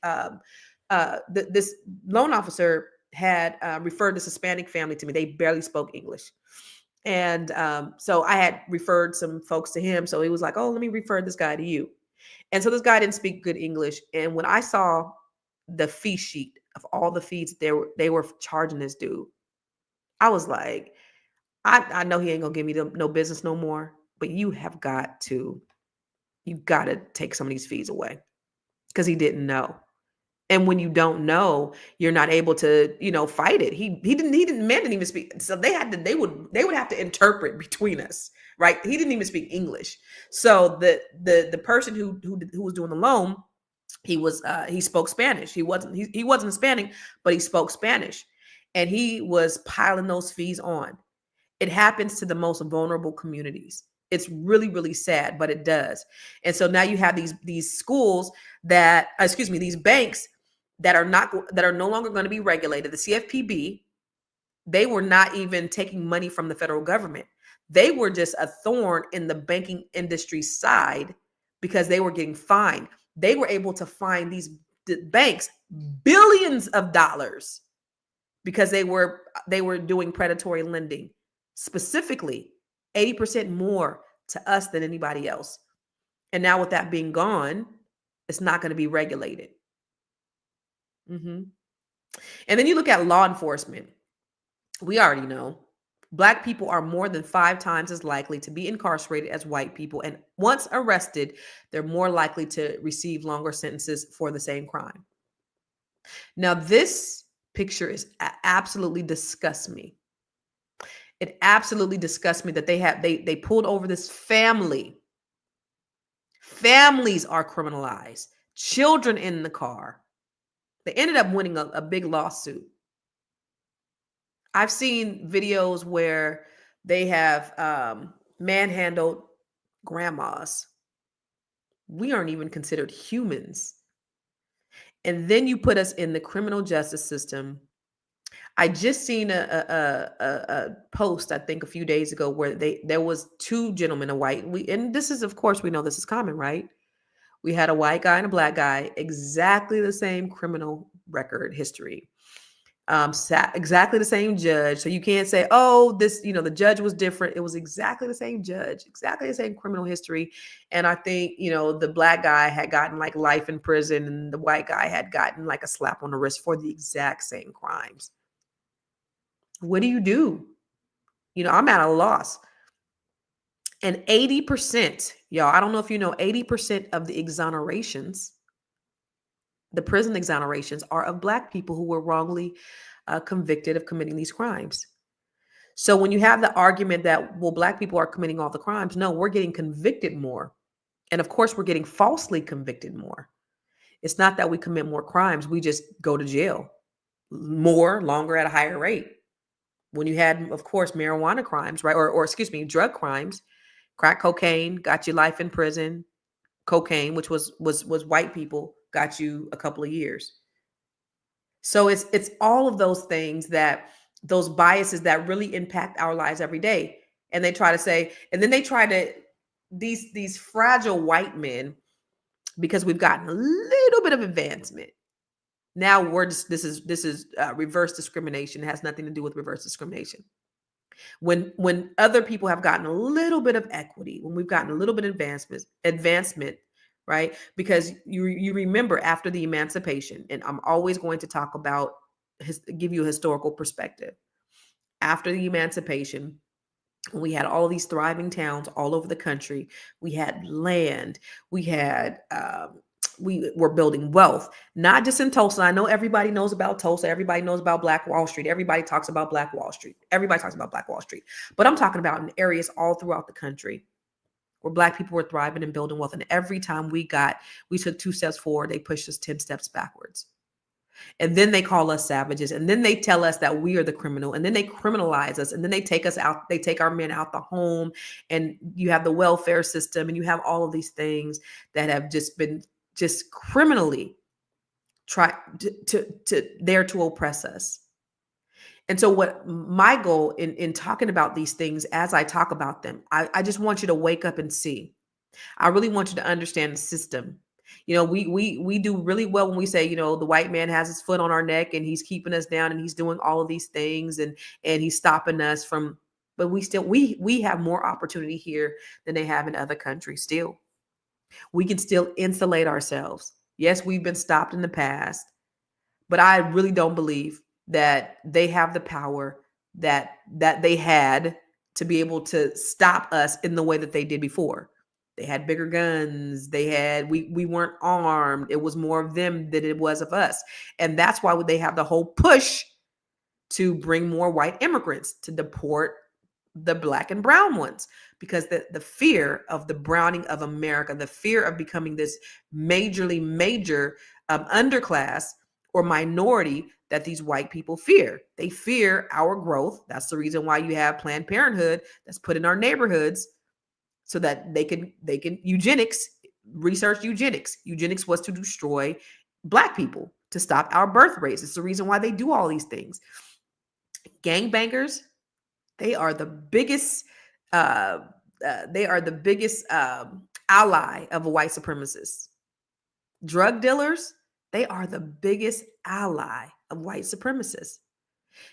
this loan officer had referred this Hispanic family to me. They barely spoke English. And so I had referred some folks to him. So he was like, oh, let me refer this guy to you. And so this guy didn't speak good English. And when I saw the fee sheet of all the fees they were charging this dude, I was like, I know he ain't gonna give me no business no more, but you've got to take some of these fees away, because he didn't know. And when you don't know, you're not able to, fight it. Man didn't even speak. So they would have to interpret between us, right? He didn't even speak English. So the person who was doing the loan, he spoke Spanish. He wasn't Hispanic, but he spoke Spanish, and he was piling those fees on. It happens to the most vulnerable communities. It's really, really sad, but it does. And so now you have these schools these banks that are no longer going to be regulated. The CFPB, they were not even taking money from the federal government. They were just a thorn in the banking industry side, because they were getting fined. They were able to fine these banks billions of dollars because they were doing predatory lending, specifically 80% more to us than anybody else. And now with that being gone, It's not going to be regulated. And then you look at law enforcement. We already know Black people are more than 5 times as likely to be incarcerated as white people. And once arrested, they're more likely to receive longer sentences for the same crime. Now, this picture is absolutely disgusts me. It absolutely disgusts me that they pulled over this family. Families are criminalized. Children in the car. They ended up winning a big lawsuit. I've seen videos where they have manhandled grandmas. We aren't even considered humans. And then you put us in the criminal justice system. I just seen a post, I think a few days ago, where there was 2 gentlemen, a white, and this is, of course, we know this is common, right? We had a white guy and a Black guy, exactly the same criminal record history. Exactly the same judge. So you can't say, oh, this, the judge was different. It was exactly the same judge, exactly the same criminal history. And I think, the Black guy had gotten like life in prison and the white guy had gotten like a slap on the wrist for the exact same crimes. What do you do? I'm at a loss. And 80%, y'all, I don't know if you know, 80% of the exonerations, the prison exonerations, are of Black people who were wrongly convicted of committing these crimes. So when you have the argument that, well, Black people are committing all the crimes, no, we're getting convicted more. And of course, we're getting falsely convicted more. It's not that we commit more crimes. We just go to jail more, longer, at a higher rate. When you had, of course, marijuana crimes, right? Or excuse me, drug crimes, crack cocaine got you life in prison. Cocaine, which was white people, got you a couple of years. So it's all of those things, that those biases that really impact our lives every day. And they try to say, and then they try to, these fragile white men, because we've gotten a little bit of advancement. Now this is reverse discrimination. It has nothing to do with reverse discrimination. When other people have gotten a little bit of equity, when we've gotten a little bit of advancement, right? Because you remember, after the emancipation, and I'm always going to talk about, give you a historical perspective. After the emancipation, we had all these thriving towns all over the country. We had land. We had we were building wealth, not just in Tulsa. I know everybody knows about Tulsa. Everybody knows about Black Wall Street. Everybody talks about Black Wall Street. Everybody talks about Black Wall Street. But I'm talking about in areas all throughout the country where Black people were thriving and building wealth. And every time we took 2 steps forward, they pushed us 10 steps backwards. And then they call us savages. And then they tell us that we are the criminal. And then they criminalize us. And then they take us out. They take our men out the home. And you have the welfare system. And you have all of these things that have just been criminally try to there to oppress us. And so what my goal in talking about these things, as I talk about them, I just want you to wake up and see. I really want you to understand the system. We do really well when we say, the white man has his foot on our neck and he's keeping us down and he's doing all of these things and he's stopping us from, but we have more opportunity here than they have in other countries still. We can still insulate ourselves. Yes, we've been stopped in the past, but I really don't believe that they have the power that they had to be able to stop us in the way that they did before. They had bigger guns. We weren't armed. It was more of them than it was of us. And that's why they have the whole push to bring more white immigrants, to deport the Black and brown ones, because the fear of the browning of America, the fear of becoming this major underclass or minority that these white people fear. They fear our growth. That's the reason why you have Planned Parenthood that's put in our neighborhoods so that they can research eugenics. Eugenics was to destroy Black people, to stop our birth rates. It's the reason why they do all these things. Gangbangers, they are the biggest ally of a white supremacist. Drug dealers, they are the biggest ally of white supremacists.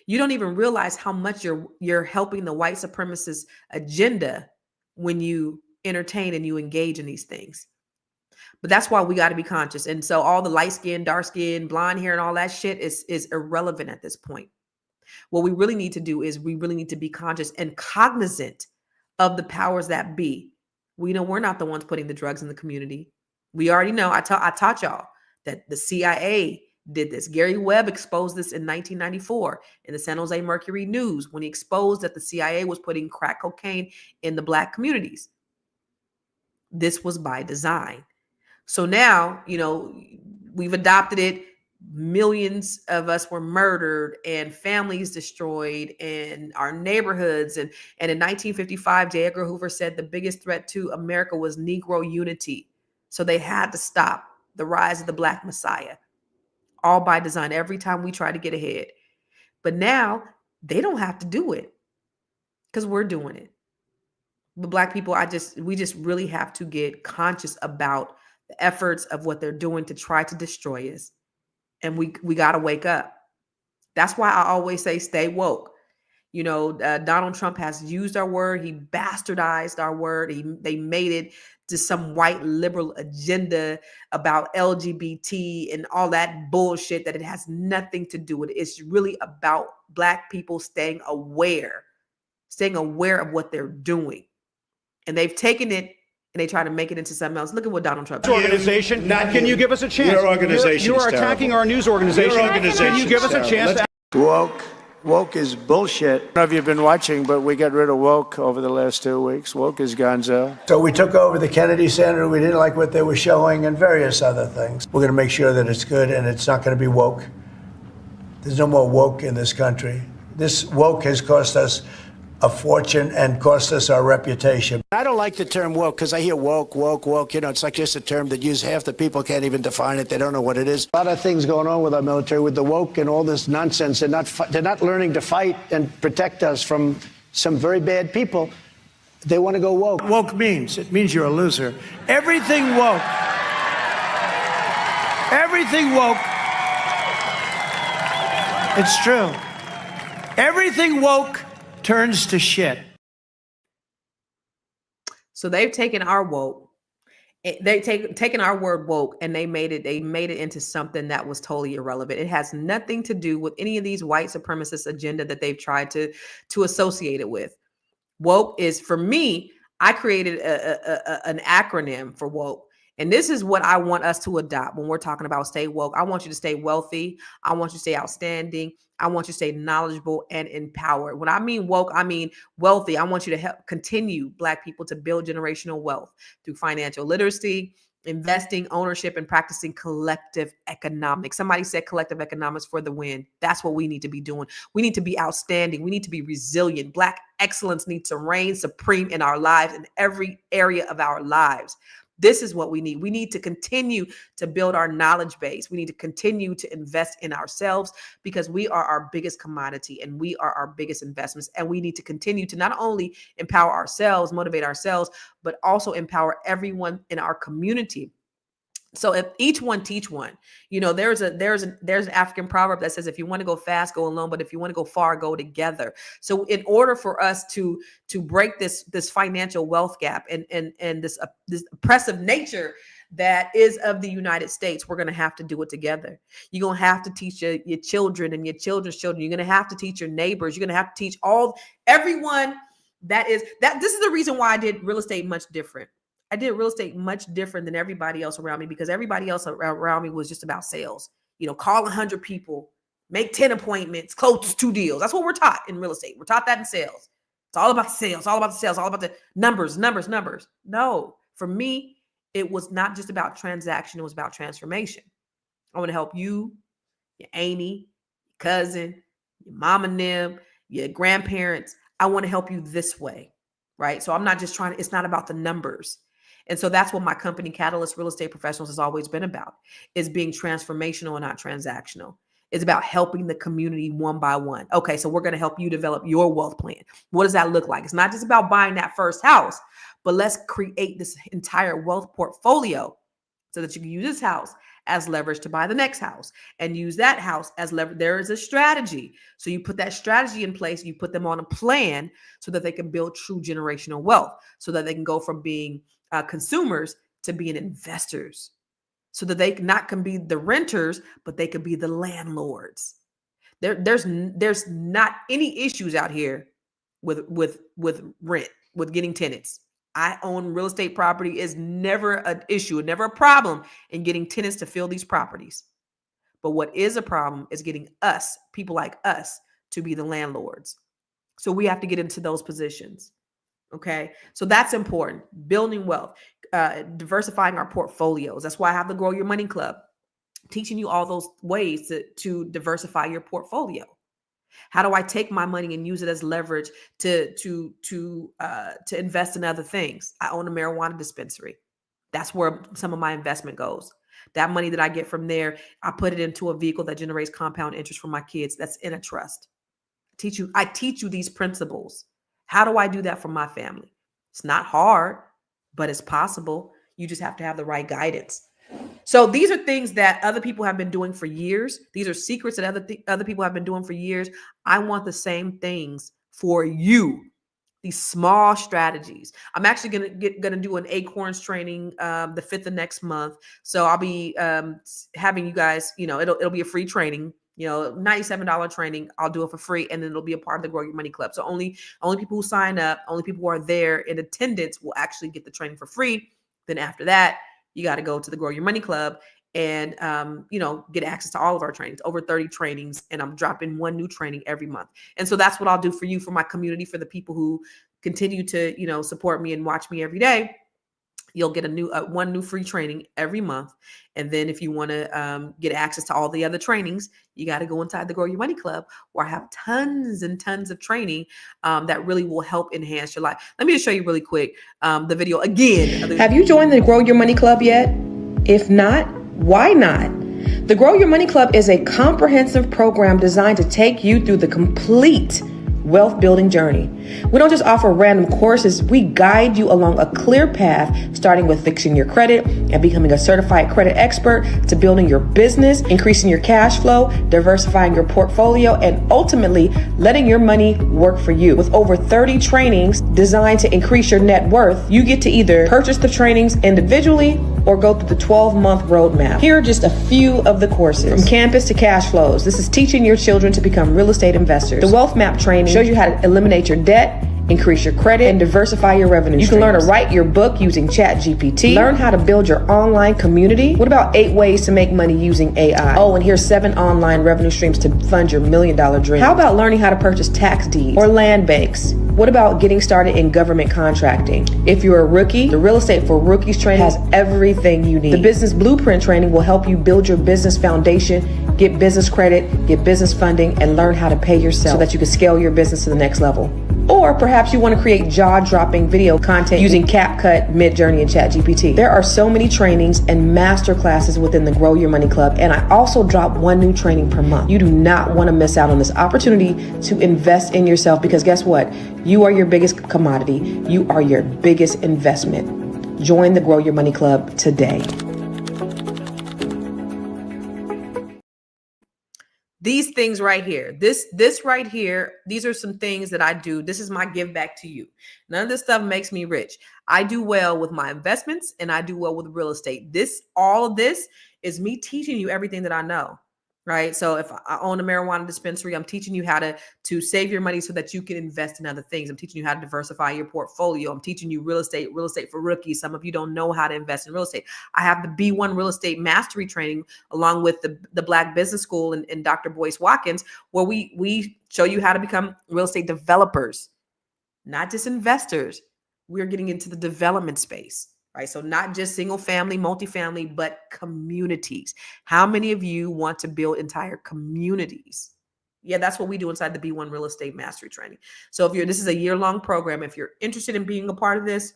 You don't even realize how much you're helping the white supremacist agenda when you entertain and you engage in these things. But that's why we got to be conscious. And so all the light skin, dark skin, blonde hair, and all that shit is irrelevant at this point. What we really need to do is we really need to be conscious and cognizant of the powers that be. We know we're not the ones putting the drugs in the community. We already know. I taught y'all that the CIA did this. Gary Webb exposed this in 1994 in the San Jose Mercury News when he exposed that the CIA was putting crack cocaine in the Black communities. This was by design. So now, we've adopted it. Millions of us were murdered and families destroyed and our neighborhoods. And in 1955, J. Edgar Hoover said the biggest threat to America was Negro unity. So they had to stop the rise of the Black Messiah, all by design, every time we try to get ahead. But now they don't have to do it because we're doing it. But Black people, we just really have to get conscious about the efforts of what they're doing to try to destroy us. And we got to wake up. That's why I always say stay woke. Donald Trump has used our word. He bastardized our word. They made it to some white liberal agenda about LGBT and all that bullshit that it has nothing to do with it. It's really about Black people staying aware of what they're doing. And they've taken it and they try to make it into something else. Look at what Donald Trump did. Organization. Can you give us a chance? Your organization You are attacking our news organization. Can you give us a chance? Woke is bullshit. I don't know if you've been watching, but we got rid of woke over the last 2 weeks. Woke is gonzo. So we took over the Kennedy Center. We didn't like what they were showing and various other things. We're going to make sure that it's good and it's not going to be woke. There's no more woke in this country. This woke has cost us a fortune and cost us our reputation. I don't like the term woke because I hear woke. It's like just a term that half the people can't even define it. They don't know what it is. A lot of things going on with our military, with the woke and all this nonsense. They're not learning to fight and protect us from some very bad people. They want to go woke. Woke means you're a loser. Everything woke. It's true. Everything woke turns to shit. So they've taken our woke, taken our word woke, and they made it into something that was totally irrelevant. It has nothing to do with any of these white supremacist agenda that they've tried to associate it with. Woke is, for me, I created an acronym for woke. And this is what I want us to adopt when we're talking about stay woke. I want you to stay wealthy. I want you to stay outstanding. I want you to stay knowledgeable and empowered. When I mean woke, I mean wealthy. I want you to help continue Black people to build generational wealth through financial literacy, investing, ownership, and practicing collective economics. Somebody said collective economics for the win. That's what we need to be doing. We need to be outstanding. We need to be resilient. Black excellence needs to reign supreme in our lives, in every area of our lives. This is what we need. We need to continue to build our knowledge base. We need to continue to invest in ourselves because we are our biggest commodity and we are our biggest investments. And we need to continue to not only empower ourselves, motivate ourselves, but also empower everyone in our community. So if each one teach one, there's an African proverb that says, if you want to go fast, go alone. But if you want to go far, go together. So in order for us to break this financial wealth gap and this oppressive nature that is of the United States, we're going to have to do it together. You're going to have to teach your children and your children's children. You're going to have to teach your neighbors. You're going to have to teach everyone that. This is the reason why I did real estate much different. I did real estate much different than everybody else around me because everybody else around me was just about sales. Call 100 people, make 10 appointments, close 2 deals. That's what we're taught in real estate. We're taught that in sales. It's all about sales, all about the sales, all about the numbers. No, for me, it was not just about transaction. It was about transformation. I want to help you, your auntie, your cousin, your mom and them, your grandparents. I want to help you this way, right? So I'm not just it's not about the numbers. And so that's what my company, Catalyst Real Estate Professionals, has always been about, is being transformational and not transactional. It's about helping the community one by one. Okay, so we're going to help you develop your wealth plan. What does that look like? It's not just about buying that first house, but let's create this entire wealth portfolio so that you can use this house as leverage to buy the next house and use that house as leverage. There is a strategy. So you put that strategy in place, you put them on a plan so that they can build true generational wealth, so that they can go from being consumers to being investors so that they not can be the renters, but they could be the landlords. There's not any issues out here with rent, with getting tenants. I own real estate property is never an issue, never a problem in getting tenants to fill these properties. But what is a problem is getting us, people like us, to be the landlords. So we have to get into those positions. Okay. So that's important. Building wealth, diversifying our portfolios. That's why I have the Grow Your Money Club, teaching you all those ways to diversify your portfolio. How do I take my money and use it as leverage to invest in other things? I own a marijuana dispensary. That's where some of my investment goes. That money that I get from there, I put it into a vehicle that generates compound interest for my kids. That's in a trust. I teach you these principles. How do I do that for my family? It's not hard, but it's possible. You just have to have the right guidance. So these are things that other people have been doing for years. These are secrets that other people have been doing for years. I want the same things for you. These small strategies. I'm actually gonna do an Acorns training the 5th of next month. So I'll be having you guys, it'll be a free training, $97 training. I'll do it for free, and then it'll be a part of the Grow Your Money Club. So only people who sign up, only people who are there in attendance will actually get the training for free. Then after that, you got to go to the Grow Your Money Club and, get access to all of our trainings, over 30 trainings. And I'm dropping one new training every month. And so that's what I'll do for you, for my community, for the people who continue to, support me and watch me every day. You'll get one new free training every month. And then if you want to get access to all the other trainings, you got to go inside the Grow Your Money Club, where I have tons and tons of training that really will help enhance your life. Let me just show you really quick the video again. Have you joined the Grow Your Money Club yet? If not, why not? The Grow Your Money Club is a comprehensive program designed to take you through the complete wealth building journey. We don't just offer random courses, we guide you along a clear path, starting with fixing your credit and becoming a certified credit expert, to building your business, increasing your cash flow, diversifying your portfolio, and ultimately letting your money work for you. With over 30 trainings designed to increase your net worth, you get to either purchase the trainings individually or go through the 12-month roadmap. Here are just a few of the courses. From campus to cash flows. This is teaching your children to become real estate investors. The Wealth Map training shows you how to eliminate your debt, increase your credit, and diversify your revenue streams. You can learn to write your book using ChatGPT. Learn how to build your online community. What about 8 ways to make money using AI? Oh, and here's 7 online revenue streams to fund your $1 million dream. How about learning how to purchase tax deeds or land banks? What about getting started in government contracting? If you're a rookie, the Real Estate for Rookies training has everything you need. The Business Blueprint training will help you build your business foundation, get business credit, get business funding, and learn how to pay yourself so that you can scale your business to the next level. Or perhaps you want to create jaw-dropping video content using CapCut, Midjourney, and ChatGPT. There are so many trainings and master classes within the Grow Your Money Club, and I also drop one new training per month. You do not want to miss out on this opportunity to invest in yourself, because guess what? You are your biggest commodity. You are your biggest investment. Join the Grow Your Money Club today. These things right here, this right here, these are some things that I do. This is my give back to you. None of this stuff makes me rich. I do well with my investments, and I do well with real estate. All of this is me teaching you everything that I know, right? So if I own a marijuana dispensary, I'm teaching you how to save your money so that you can invest in other things. I'm teaching you how to diversify your portfolio. I'm teaching you real estate for rookies. Some of you don't know how to invest in real estate. I have the B1 real estate mastery training along with the Black Business School and Dr. Boyce Watkins, where we show you how to become real estate developers, not just investors. We're getting into the development space. Right. So not just single family, multifamily, but communities. How many of you want to build entire communities? Yeah, that's what we do inside the B1 Real Estate Mastery Training. So this is a year-long program. If you're interested in being a part of this,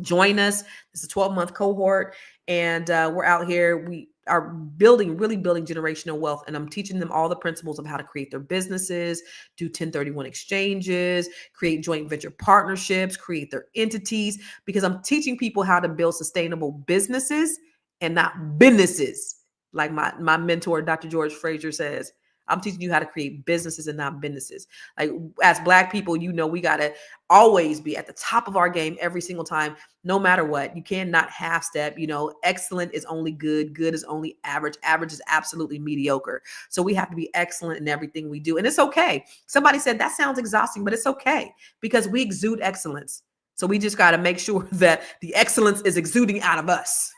join us. This is a 12-month cohort, and we're out here. We are really building generational wealth, and I'm teaching them all the principles of how to create their businesses, do 1031 exchanges, create joint venture partnerships, create their entities, because I'm teaching people how to build sustainable businesses and not businesses. Like my mentor, Dr. George Fraser, says, I'm teaching you how to create businesses and not businesses. Like as Black people, we got to always be at the top of our game every single time, no matter what. You cannot half step. Excellent is only good. Good is only average. Average is absolutely mediocre. So we have to be excellent in everything we do. And it's okay. Somebody said that sounds exhausting, but it's okay because we exude excellence. So we just got to make sure that the excellence is exuding out of us.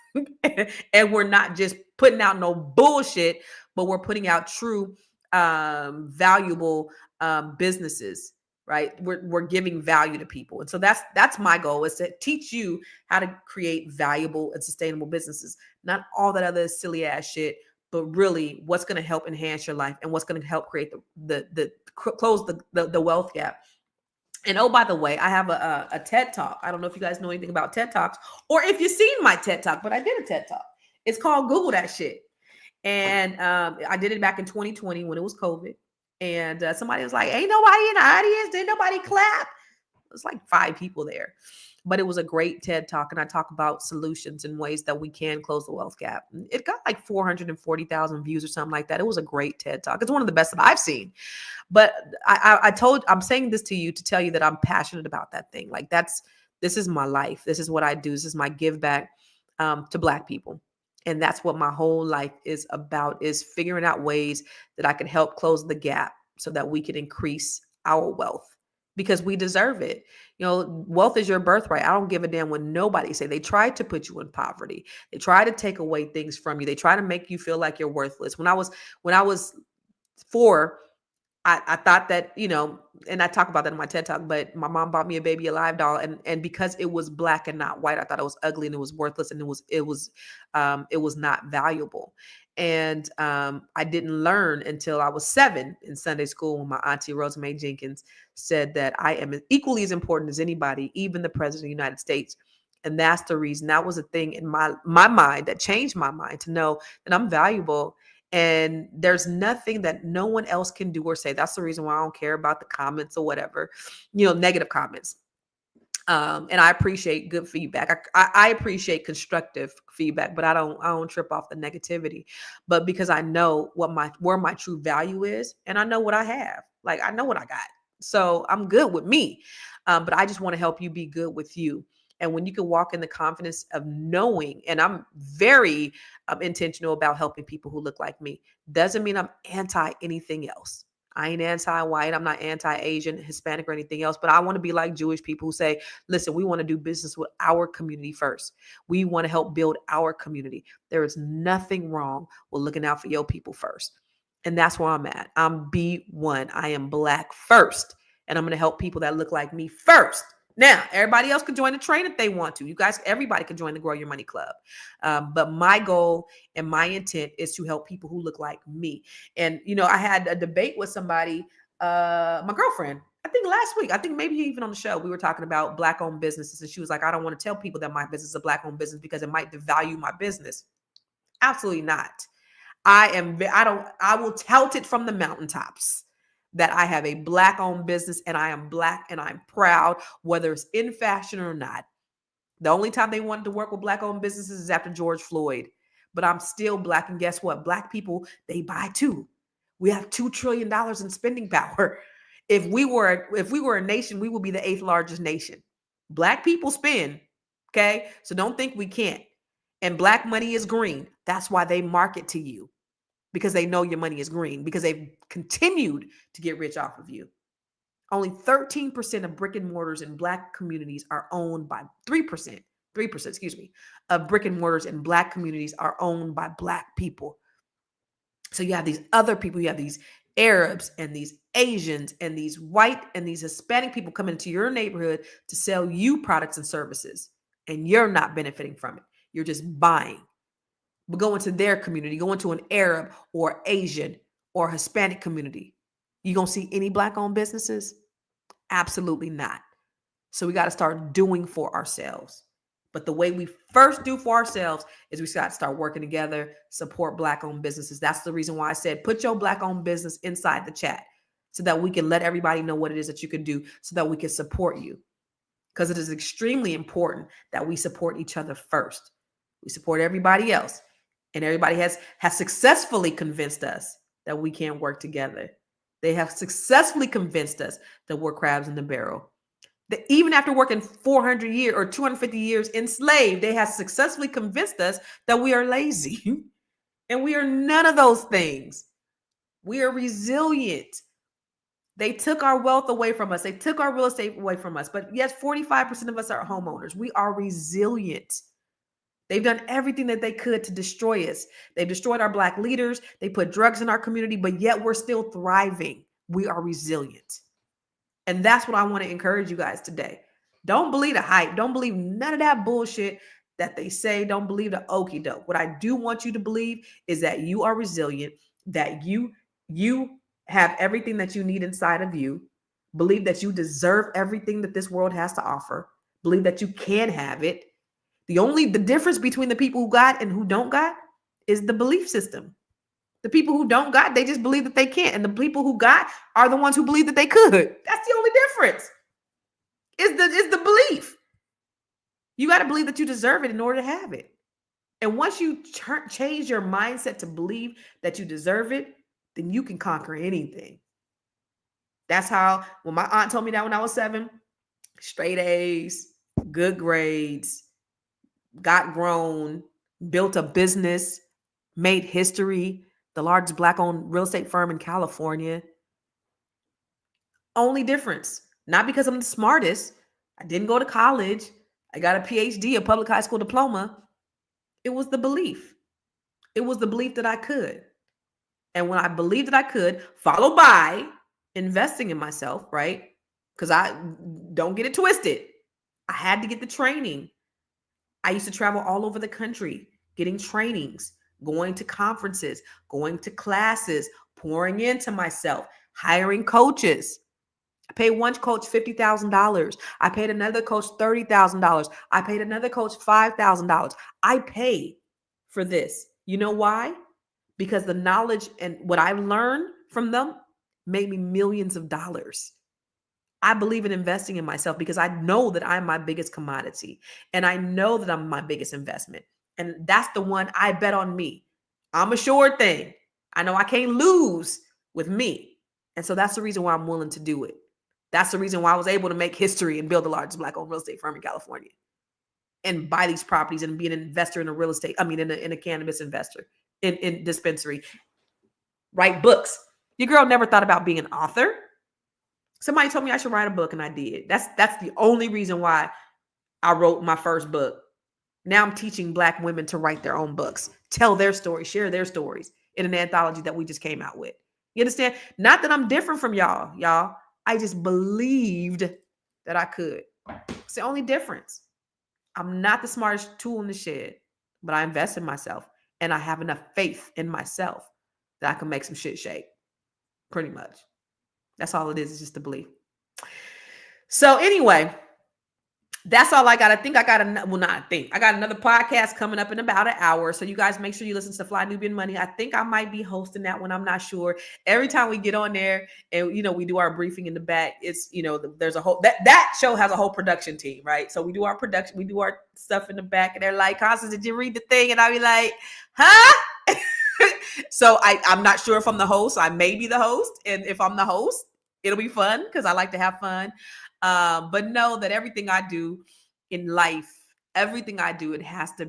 And we're not just putting out no bullshit, but we're putting out true, valuable businesses, right? We're giving value to people. And so that's my goal, is to teach you how to create valuable and sustainable businesses. Not all that other silly ass shit, but really what's going to help enhance your life and what's going to help create close the wealth gap. And oh, by the way, I have a TED Talk. I don't know if you guys know anything about TED Talks or if you've seen my TED Talk, but I did a TED Talk. It's called Google That Shit. And I did it back in 2020 when it was COVID. And somebody was like, ain't nobody in the audience. Didn't nobody clap? It was like 5 people there. But it was a great TED Talk. And I talk about solutions and ways that we can close the wealth gap. It got like 440,000 views or something like that. It was a great TED Talk. It's one of the best that I've seen. But I'm saying this to you to tell you that I'm passionate about that thing. Like this is my life. This is what I do. This is my give back to Black people. And that's what my whole life is about, is figuring out ways that I can help close the gap so that we can increase our wealth, because we deserve it. Wealth is your birthright. I don't give a damn what nobody say. They try to put you in poverty. They try to take away things from you. They try to make you feel like you're worthless. When I was 4, I thought that, and I talk about that in my TED Talk, but my mom bought me a Baby Alive doll. And because it was black and not white, I thought it was ugly and it was worthless and it was not valuable. And I didn't learn until I was 7 in Sunday school, when my auntie Rosemary Jenkins said that I am equally as important as anybody, even the president of the United States. And that's the reason. That was a thing in my mind that changed my mind, to know that I'm valuable. And there's nothing that no one else can do or say. That's the reason why I don't care about the comments or whatever, negative comments. And I appreciate good feedback. I appreciate constructive feedback, but I don't trip off the negativity. But because I know where my true value is, and I know what I have. Like, I know what I got. So I'm good with me. But I just want to help you be good with you. And when you can walk in the confidence of knowing, and I'm very intentional about helping people who look like me, doesn't mean I'm anti anything else. I ain't anti-white. I'm not anti-Asian, Hispanic, or anything else. But I want to be like Jewish people who say, listen, we want to do business with our community first. We want to help build our community. There is nothing wrong with looking out for your people first. And that's where I'm at. I'm B1. I am Black first. And I'm going to help people that look like me first. Now, everybody else can join the train if they want to. You guys, everybody can join the Grow Your Money Club. But my goal and my intent is to help people who look like me. And, I had a debate with somebody, my girlfriend, I think last week, I think maybe even on the show, we were talking about Black-owned businesses. And she was like, I don't want to tell people that my business is a Black-owned business because it might devalue my business. Absolutely not. I will tout it from the mountaintops that I have a Black-owned business, and I am Black and I'm proud, whether it's in fashion or not. The only time they wanted to work with Black-owned businesses is after George Floyd, but I'm still Black. And guess what? Black people, they buy too. We have $2 trillion in spending power. If we were a nation, we would be the 8th largest nation. Black people spend. Okay. So don't think we can't. And Black money is green. That's why they market to you. Because they know your money is green, because they've continued to get rich off of you. Only 13% of brick and mortars in Black communities are owned by 3%, of brick and mortars in Black communities are owned by Black people. So you have these other people, you have these Arabs and these Asians and these white and these Hispanic people coming into your neighborhood to sell you products and services, and you're not benefiting from it. You're just buying. But go into their community, go into an Arab or Asian or Hispanic community. You gonna see any Black-owned businesses? Absolutely not. So we got to start doing for ourselves. But the way we first do for ourselves is we got to start working together, support Black-owned businesses. That's the reason why I said put your Black-owned business inside the chat so that we can let everybody know what it is that you can do so that we can support you. Because it is extremely important that we support each other first. We support everybody else. And everybody has successfully convinced us that we can't work together. They have successfully convinced us that we're crabs in the barrel. That even after working 400 years or 250 years enslaved, they have successfully convinced us that we are lazy. And we are none of those things. We are resilient. They took our wealth away from us. They took our real estate away from us. But yes, 45% of us are homeowners. We are resilient. They've done everything that they could to destroy us. They've destroyed our Black leaders. They put drugs in our community, but yet we're still thriving. We are resilient. And that's what I want to encourage you guys today. Don't believe the hype. Don't believe none of that bullshit that they say. Don't believe the okie doke. What I do want you to believe is that you are resilient, that you have everything that you need inside of you. Believe that you deserve everything that this world has to offer. Believe that you can have it. The difference between the people who got and who don't got is the belief system. The people who don't got, they just believe that they can't. And the people who got are the ones who believe that they could. That's the only difference. Is the belief. You got to believe that you deserve it in order to have it. And once you change your mindset to believe that you deserve it, then you can conquer anything. That's how, when my aunt told me that when I was 7, straight A's, good grades, got grown, built a business, made history, the largest Black-owned real estate firm in California. Only difference, not because I'm the smartest. I didn't go to college. I got a PhD, a public high school diploma. It was the belief. It was the belief that I could. And when I believed that I could, followed by investing in myself, right? Because I don't get it twisted. I had to get the training. I used to travel all over the country, getting trainings, going to conferences, going to classes, pouring into myself, hiring coaches. I paid one coach $50,000. I paid another coach $30,000. I paid another coach $5,000. I paid for this. You know why? Because the knowledge and what I learned from them made me millions of dollars. I believe in investing in myself because I know that I'm my biggest commodity and I know that I'm my biggest investment. And that's the one I bet on me. I'm a sure thing. I know I can't lose with me. And so that's the reason why I'm willing to do it. That's the reason why I was able to make history and build the largest Black-owned real estate firm in California and buy these properties and be an investor in a real estate. I mean, in a cannabis investor in dispensary, write books. Your girl never thought about being an author. Somebody told me I should write a book and I did. That's the only reason why I wrote my first book. Now I'm teaching Black women to write their own books, tell their stories, share their stories in an anthology that we just came out with. You understand? Not that I'm different from y'all. I just believed that I could. It's the only difference. I'm not the smartest tool in the shed, but I invest in myself and I have enough faith in myself that I can make some shit shake. Pretty much. That's all it is. It's just a belief. So anyway, that's all I got. I got another podcast coming up in about an hour. So you guys make sure you listen to Fly Nubian Money. I think I might be hosting that one. I'm not sure. Every time we get on there and, we do our briefing in the back, it's, there's a whole, that show has a whole production team, right? So we do our production, we do our stuff in the back and they're like, Constance, did you read the thing? And I'll be like, huh? So I'm not sure if I'm the host. I may be the host. And if I'm the host, it'll be fun because I like to have fun. But know that everything I do in life, everything I do, it has to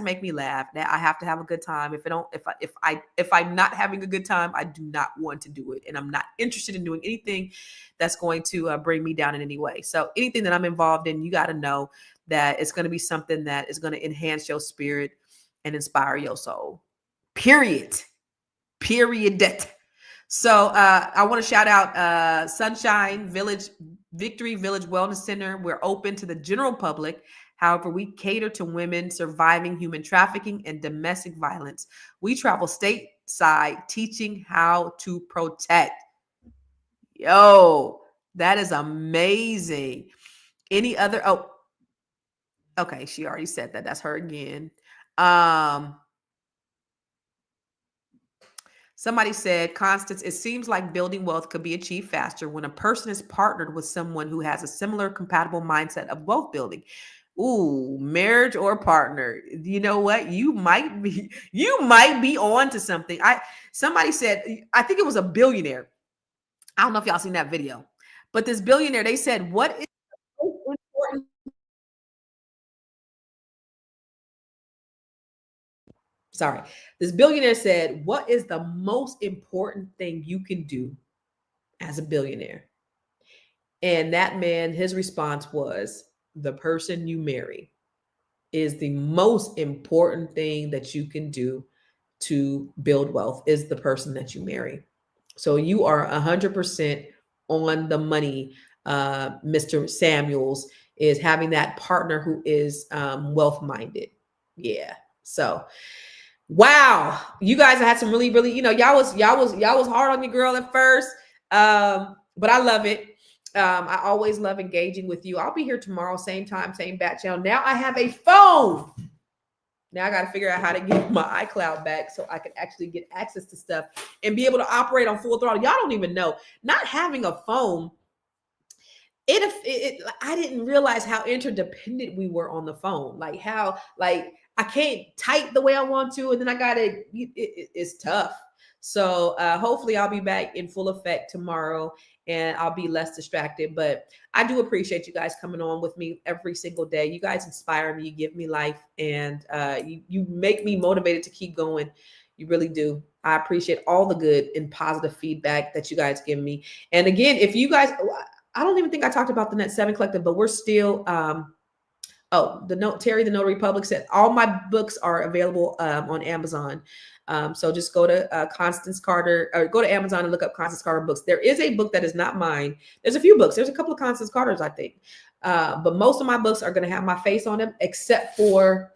make me laugh. I have to have a good time. If I'm not having a good time, I do not want to do it. And I'm not interested in doing anything that's going to bring me down in any way. So anything that I'm involved in, you got to know that it's going to be something that is going to enhance your spirit and inspire your soul. Period. So I want to shout out Sunshine Village, Victory Village Wellness Center. We're open to the general public. However, we cater to women surviving human trafficking and domestic violence. We travel stateside teaching how to protect. Yo, that is amazing. Any other? Oh, okay. She already said that. That's her again. Somebody said, Constance, it seems like building wealth could be achieved faster when a person is partnered with someone who has a similar compatible mindset of wealth building. Ooh, marriage or partner. You know what? You might be on to something. Somebody said, I think it was a billionaire. I don't know if y'all seen that video, but this billionaire, they said, what is the most important? Sorry. This billionaire said, what is the most important thing you can do as a billionaire? And that man, his response was, the person you marry is the most important thing that you can do to build wealth, is the person that you marry. So you are 100% on the money. Mr. Samuels is having that partner who is wealth minded. Yeah. So wow, you guys had some really, really, y'all was hard on your girl at first, but I love it. I always love engaging with you. I'll be here tomorrow, same time, same bat channel. Now I have a phone. Now I got to figure out how to get my iCloud back so I can actually get access to stuff and be able to operate on full throttle. Y'all don't even know. Not having a phone, I didn't realize how interdependent we were on the phone. Like how, like I can't type the way I want to, and then I gotta. It's tough. So hopefully I'll be back in full effect tomorrow, and I'll be less distracted. But I do appreciate you guys coming on with me every single day. You guys inspire me, you give me life, and you make me motivated to keep going. You really do. I appreciate all the good and positive feedback that you guys give me. And again, if you guys, I don't even think I talked about the Net 7 Collective, but we're still, Terry the Notary Public said all my books are available on Amazon. So just go to Constance Carter, or go to Amazon and look up Constance Carter books. There is a book that is not mine. There's a few books. There's a couple of Constance Carters, I think. But most of my books are going to have my face on them, except for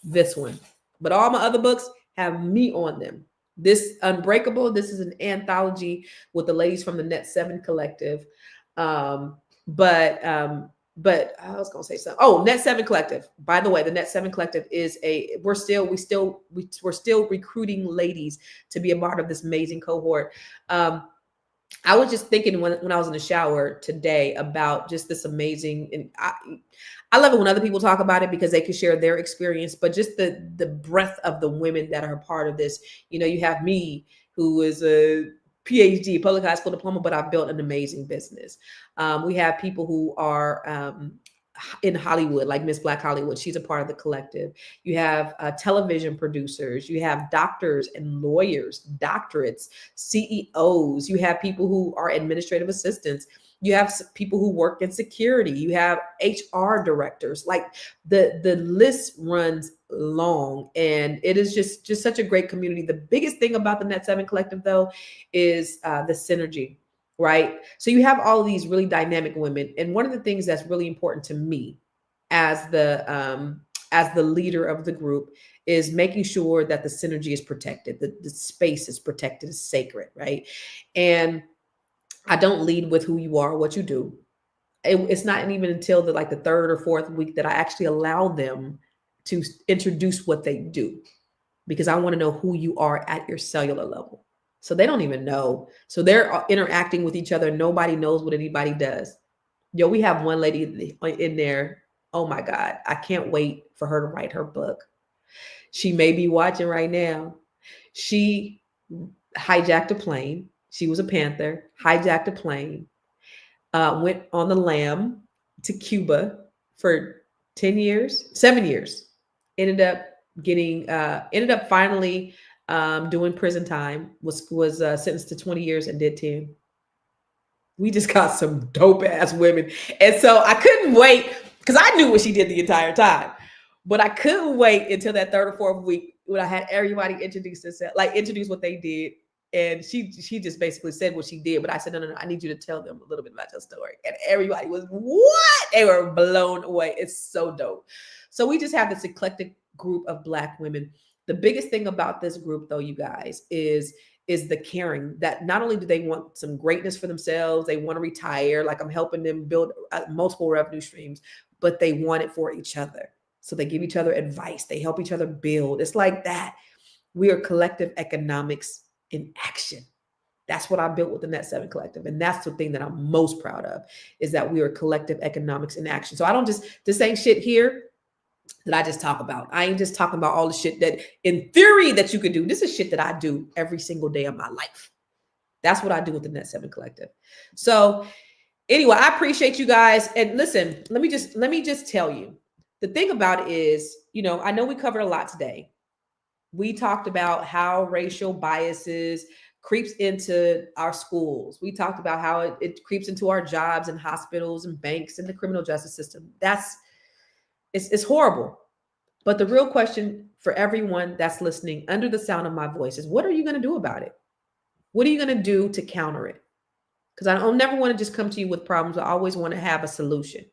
this one. But all my other books have me on them. This Unbreakable, this is an anthology with the ladies from the Net 7 Collective. But I was gonna say something. Oh, Net 7 Collective. By the way, the Net 7 Collective is we're still recruiting ladies to be a part of this amazing cohort. I was just thinking when I was in the shower today about just this amazing, and I love it when other people talk about it because they can share their experience, but just the breadth of the women that are a part of this. You have me, who is a PhD, public high school diploma, but I've built an amazing business. We have people who are in Hollywood, like Miss Black Hollywood. She's a part of the collective. You have television producers. You have doctors and lawyers, doctorates, CEOs. You have people who are administrative assistants. You have people who work in security. You have HR directors. Like the list runs long, and it is just such a great community. The biggest thing about the Net 7 Collective, though, is the synergy, right? So you have all of these really dynamic women, and one of the things that's really important to me as the leader of the group is making sure that the synergy is protected, the space is protected, is sacred, right? And I don't lead with who you are, what you do. It's not even until the third or fourth week that I actually allow them to introduce what they do, because I want to know who you are at your cellular level. So they don't even know. So they're interacting with each other. Nobody knows what anybody does. We have one lady in there. Oh my God. I can't wait for her to write her book. She may be watching right now. She hijacked a plane. She was a Panther, hijacked a plane, went on the lam to Cuba for 7 years, ended up finally doing prison time, was sentenced to 20 years and did 10. We just got some dope ass women. And so I couldn't wait, because I knew what she did the entire time, but I couldn't wait until that third or fourth week when I had everybody introduce what they did. And she just basically said what she did. But I said, no, I need you to tell them a little bit about your story. And everybody was, what? They were blown away. It's so dope. So we just have this eclectic group of Black women. The biggest thing about this group, though, you guys, is the caring, that not only do they want some greatness for themselves, they want to retire, like I'm helping them build multiple revenue streams, but they want it for each other. So they give each other advice. They help each other build. It's like that. We are collective economics in action. That's what I built with the Net 7 Collective. And that's the thing that I'm most proud of, is that we are collective economics in action. So I don't this ain't shit here that I just talk about. I ain't just talking about all the shit that in theory that you could do. This is shit that I do every single day of my life. That's what I do with the Net 7 Collective. So anyway, I appreciate you guys. And listen, let me just tell you, the thing about it is, I know we covered a lot today. We talked about how racial biases creeps into our schools. We talked about how it creeps into our jobs and hospitals and banks and the criminal justice system. It's horrible. But the real question for everyone that's listening under the sound of my voice is, what are you going to do about it? What are you going to do to counter it? Because I don't never want to just come to you with problems. I always want to have a solution.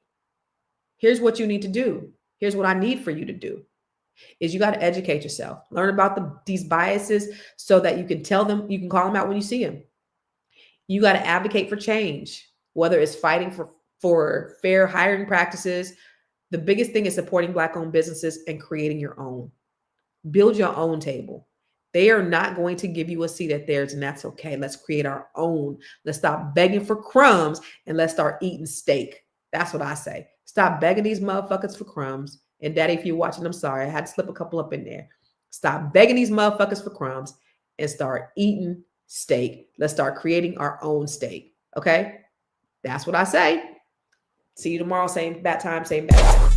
Here's what you need to do. Here's what I need for you to do. Is you got to educate yourself. Learn about these biases so that you can tell them, you can call them out when you see them. You got to advocate for change, whether it's fighting for fair hiring practices. The biggest thing is supporting Black-owned businesses and creating your own. Build your own table. They are not going to give you a seat at theirs, and that's okay. Let's create our own. Let's stop begging for crumbs and let's start eating steak. That's what I say. Stop begging these motherfuckers for crumbs. And Daddy, if you're watching, I'm sorry. I had to slip a couple up in there. Stop begging these motherfuckers for crumbs and start eating steak. Let's start creating our own steak. Okay? That's what I say. See you tomorrow, same bat time, same bat time.